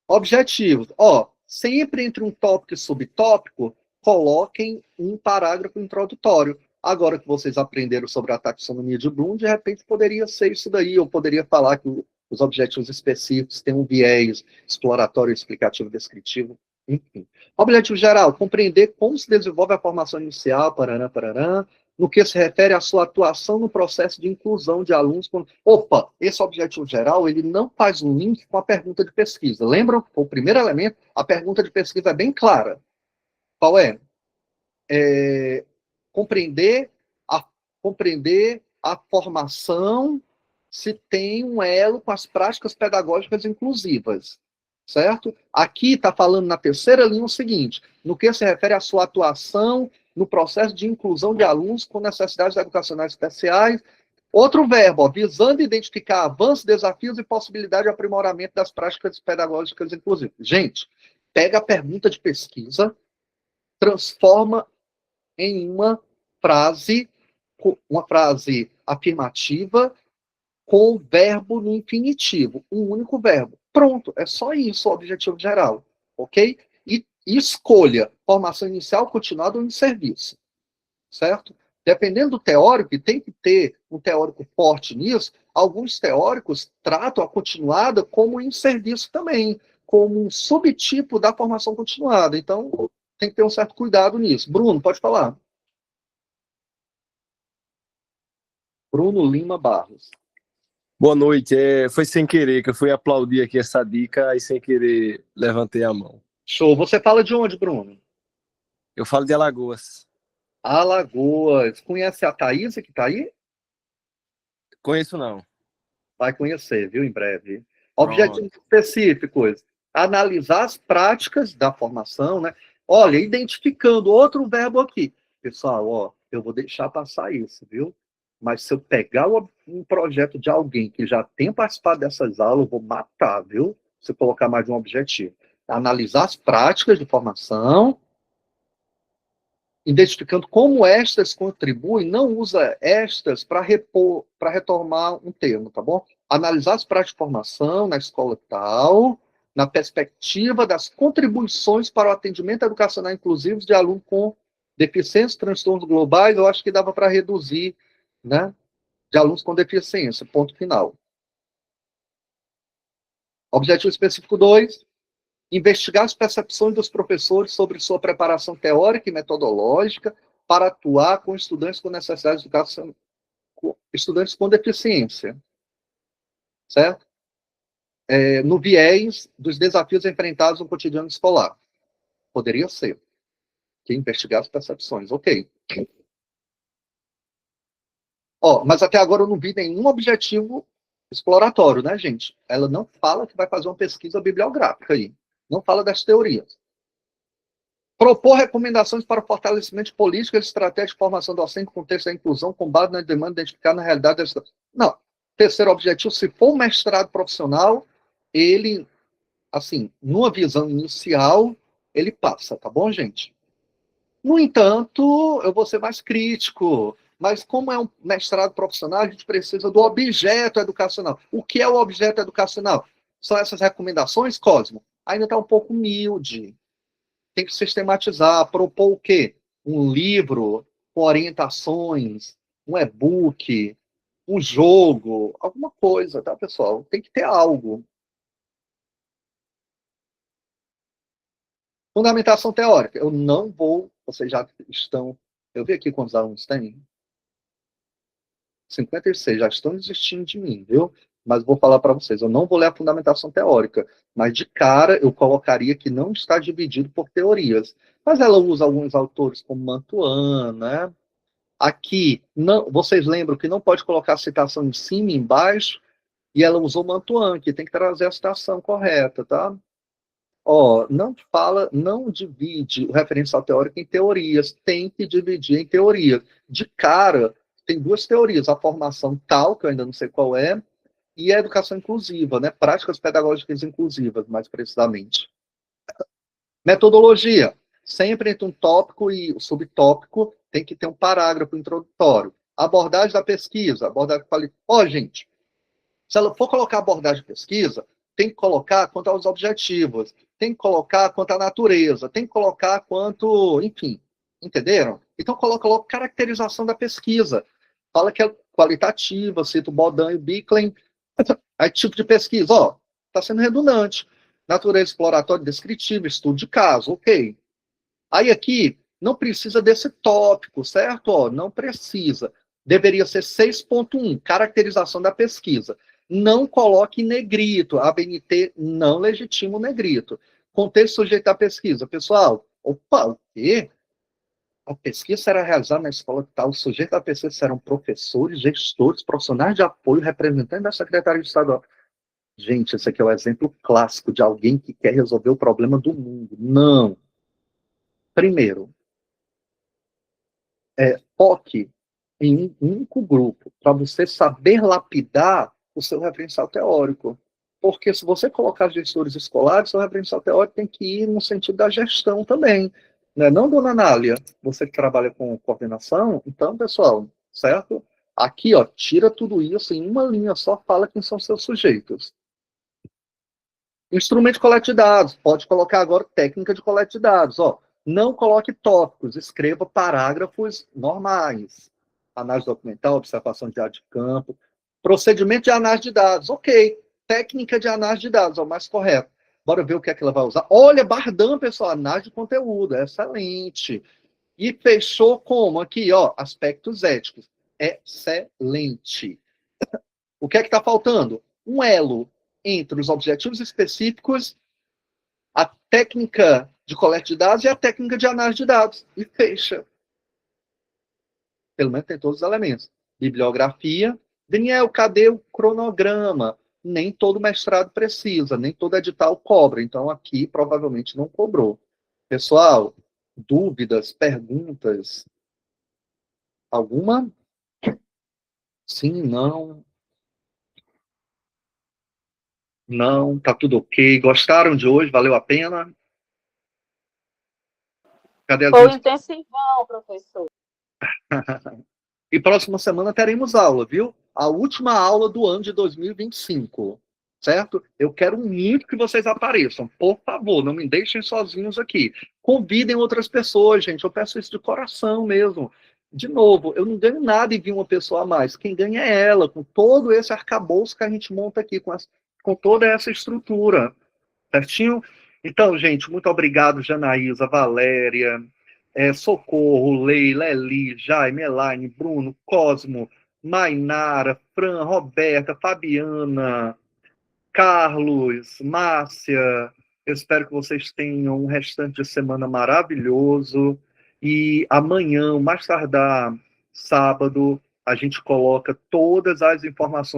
Speaker 1: Objetivos. Ó, sempre entre um tópico e subtópico, coloquem um parágrafo introdutório. Agora que vocês aprenderam sobre a taxonomia de Bloom, de repente poderia ser isso daí. Eu poderia falar que os objetivos específicos têm um viés exploratório, explicativo, descritivo, enfim. Objetivo geral, compreender como se desenvolve a formação inicial, parará, parará, no que se refere à sua atuação no processo de inclusão de alunos. Opa, esse objetivo geral, ele não faz um link com a pergunta de pesquisa. Lembram? O primeiro elemento, a pergunta de pesquisa é bem clara. Qual é? Compreender a formação se tem um elo com as práticas pedagógicas inclusivas, certo? Aqui está falando na terceira linha o seguinte, no que se refere à sua atuação no processo de inclusão de alunos com necessidades educacionais especiais. Outro verbo, ó, visando identificar avanços, desafios e possibilidade de aprimoramento das práticas pedagógicas inclusivas. Gente, pega a pergunta de pesquisa, transforma em uma frase afirmativa com o verbo no infinitivo, um único verbo. Pronto, é só isso o objetivo geral, ok? E escolha formação inicial, continuada ou em serviço, certo? Dependendo do teórico, e tem que ter um teórico forte nisso, alguns teóricos tratam a continuada como em serviço também, como um subtipo da formação continuada. Então, tem que ter um certo cuidado nisso. Bruno, pode falar. Bruno Lima Barros.
Speaker 10: Boa noite. Foi sem querer que eu fui aplaudir aqui essa dica e sem querer levantei a mão.
Speaker 1: Show. Você fala de onde, Bruno?
Speaker 10: Eu falo de Alagoas.
Speaker 1: Alagoas. Conhece a Thaís que está aí?
Speaker 10: Conheço não.
Speaker 1: Vai conhecer, viu, em breve. Objetivos específicos. Analisar as práticas da formação, né? Olha, identificando outro verbo aqui. Pessoal, ó, eu vou deixar passar isso, viu? Mas se eu pegar um projeto de alguém que já tem participado dessas aulas, eu vou matar, viu? Se eu colocar mais de um objetivo. Analisar as práticas de formação, identificando como estas contribuem, não usa estas para retomar um termo, tá bom? Analisar as práticas de formação na escola tal, na perspectiva das contribuições para o atendimento educacional inclusivo de alunos com deficiências, transtornos globais, eu acho que dava para reduzir, né, de alunos com deficiência, ponto final. Objetivo específico 2, investigar as percepções dos professores sobre sua preparação teórica e metodológica para atuar com estudantes com necessidades de educação, estudantes com deficiência, certo? No viés dos desafios enfrentados no cotidiano escolar. Poderia ser. Que investigar as percepções, ok. Ó, mas até agora eu não vi nenhum objetivo exploratório, né, gente? Ela não fala que vai fazer uma pesquisa bibliográfica aí. Não fala das teorias. Propor recomendações para o fortalecimento de políticas e estratégias de formação docente com contexto da inclusão, com base na demanda identificada na realidade da... Não. Terceiro objetivo, se for um mestrado profissional, ele, assim, numa visão inicial, ele passa, tá bom, gente? No entanto, eu vou ser mais crítico, mas como é um mestrado profissional, a gente precisa do objeto educacional. O que é o objeto educacional? São essas recomendações, Cosmo? Ainda está um pouco humilde. Tem que sistematizar, propor o quê? Um livro com orientações, um e-book, um jogo, alguma coisa, tá, pessoal? Tem que ter algo. Fundamentação teórica. Eu não vou, vocês já estão, eu vi aqui quantos alunos tem. 56, já estão desistindo de mim, viu? Mas vou falar para vocês, eu não vou ler a fundamentação teórica, mas de cara eu colocaria que não está dividido por teorias. Mas ela usa alguns autores como Mantuan, né? Aqui, não, vocês lembram que não pode colocar a citação em cima e embaixo, e ela usou Mantuan, que tem que trazer a citação correta, tá? Ó, não fala, não divide o referencial teórico em teorias, tem que dividir em teorias. De cara, tem duas teorias, a formação tal, que eu ainda não sei qual é, e a educação inclusiva, né? Práticas pedagógicas inclusivas, mais precisamente. Metodologia. Sempre entre um tópico e o subtópico tem que ter um parágrafo introdutório. Abordagem da pesquisa, abordagem qualitativa. Ó, gente, se ela for colocar abordagem de pesquisa, tem que colocar quanto aos objetivos, tem que colocar quanto à natureza, tem que colocar quanto, enfim, entenderam? Então coloca logo caracterização da pesquisa. Fala que é qualitativa, cita o Bodan e o Bicklin. Aí tipo de pesquisa, ó, está sendo redundante. Natureza exploratória descritiva, estudo de caso, ok. Aí aqui, não precisa desse tópico, certo? Ó, não precisa. Deveria ser 6.1, caracterização da pesquisa. Não coloque negrito. A ABNT não legitima o negrito. Contexto sujeito à pesquisa. Pessoal, opa, o quê? A pesquisa será realizada na escola tal. O sujeito da pesquisa serão professores, gestores, profissionais de apoio, representantes da Secretaria de Estado. Gente, esse aqui é o exemplo clássico de alguém que quer resolver o problema do mundo. Não. Primeiro, foque em um único grupo, para você saber lapidar o seu referencial teórico. Porque se você colocar gestores escolares, seu referencial teórico tem que ir no sentido da gestão também. Né? Não, dona Nália, você que trabalha com coordenação, então, pessoal, certo? Aqui, ó, tira tudo isso em uma linha só, fala quem são seus sujeitos. Instrumento de coleta de dados, pode colocar agora técnica de coleta de dados, ó. Não coloque tópicos, escreva parágrafos normais. Análise documental, observação de dados de campo, procedimento de análise de dados, ok. Técnica de análise de dados, é o mais correto. Bora ver o que é que ela vai usar. Olha, Bardam, pessoal, análise de conteúdo, excelente. E fechou como? Aqui, ó, aspectos éticos. Excelente. O que é que está faltando? Um elo entre os objetivos específicos, a técnica de coleta de dados e a técnica de análise de dados. E fecha. Pelo menos tem todos os elementos. Bibliografia. Daniel, cadê o cronograma? Nem todo mestrado precisa, nem todo edital cobra. Então, aqui provavelmente não cobrou. Pessoal, dúvidas, perguntas? Alguma? Sim, não? Não, tá tudo ok. Gostaram de hoje? Valeu a pena? Cadê as
Speaker 4: Foi
Speaker 1: minhas...
Speaker 4: intensivão, professor.
Speaker 1: E próxima semana teremos aula, viu? A última aula do ano de 2025, certo? Eu quero muito que vocês apareçam. Por favor, não me deixem sozinhos aqui. Convidem outras pessoas, gente. Eu peço isso de coração mesmo. De novo, eu não ganho nada em vir uma pessoa a mais. Quem ganha é ela, com todo esse arcabouço que a gente monta aqui, com toda essa estrutura. Certinho? Então, gente, muito obrigado, Janaísa, Valéria, Socorro, Leila, Eli, Jaime, Elaine, Bruno, Cosmo, Mainara, Fran, Roberta, Fabiana, Carlos, Márcia. Eu espero que vocês tenham um restante de semana maravilhoso. E amanhã, mais tardar, sábado, a gente coloca todas as informações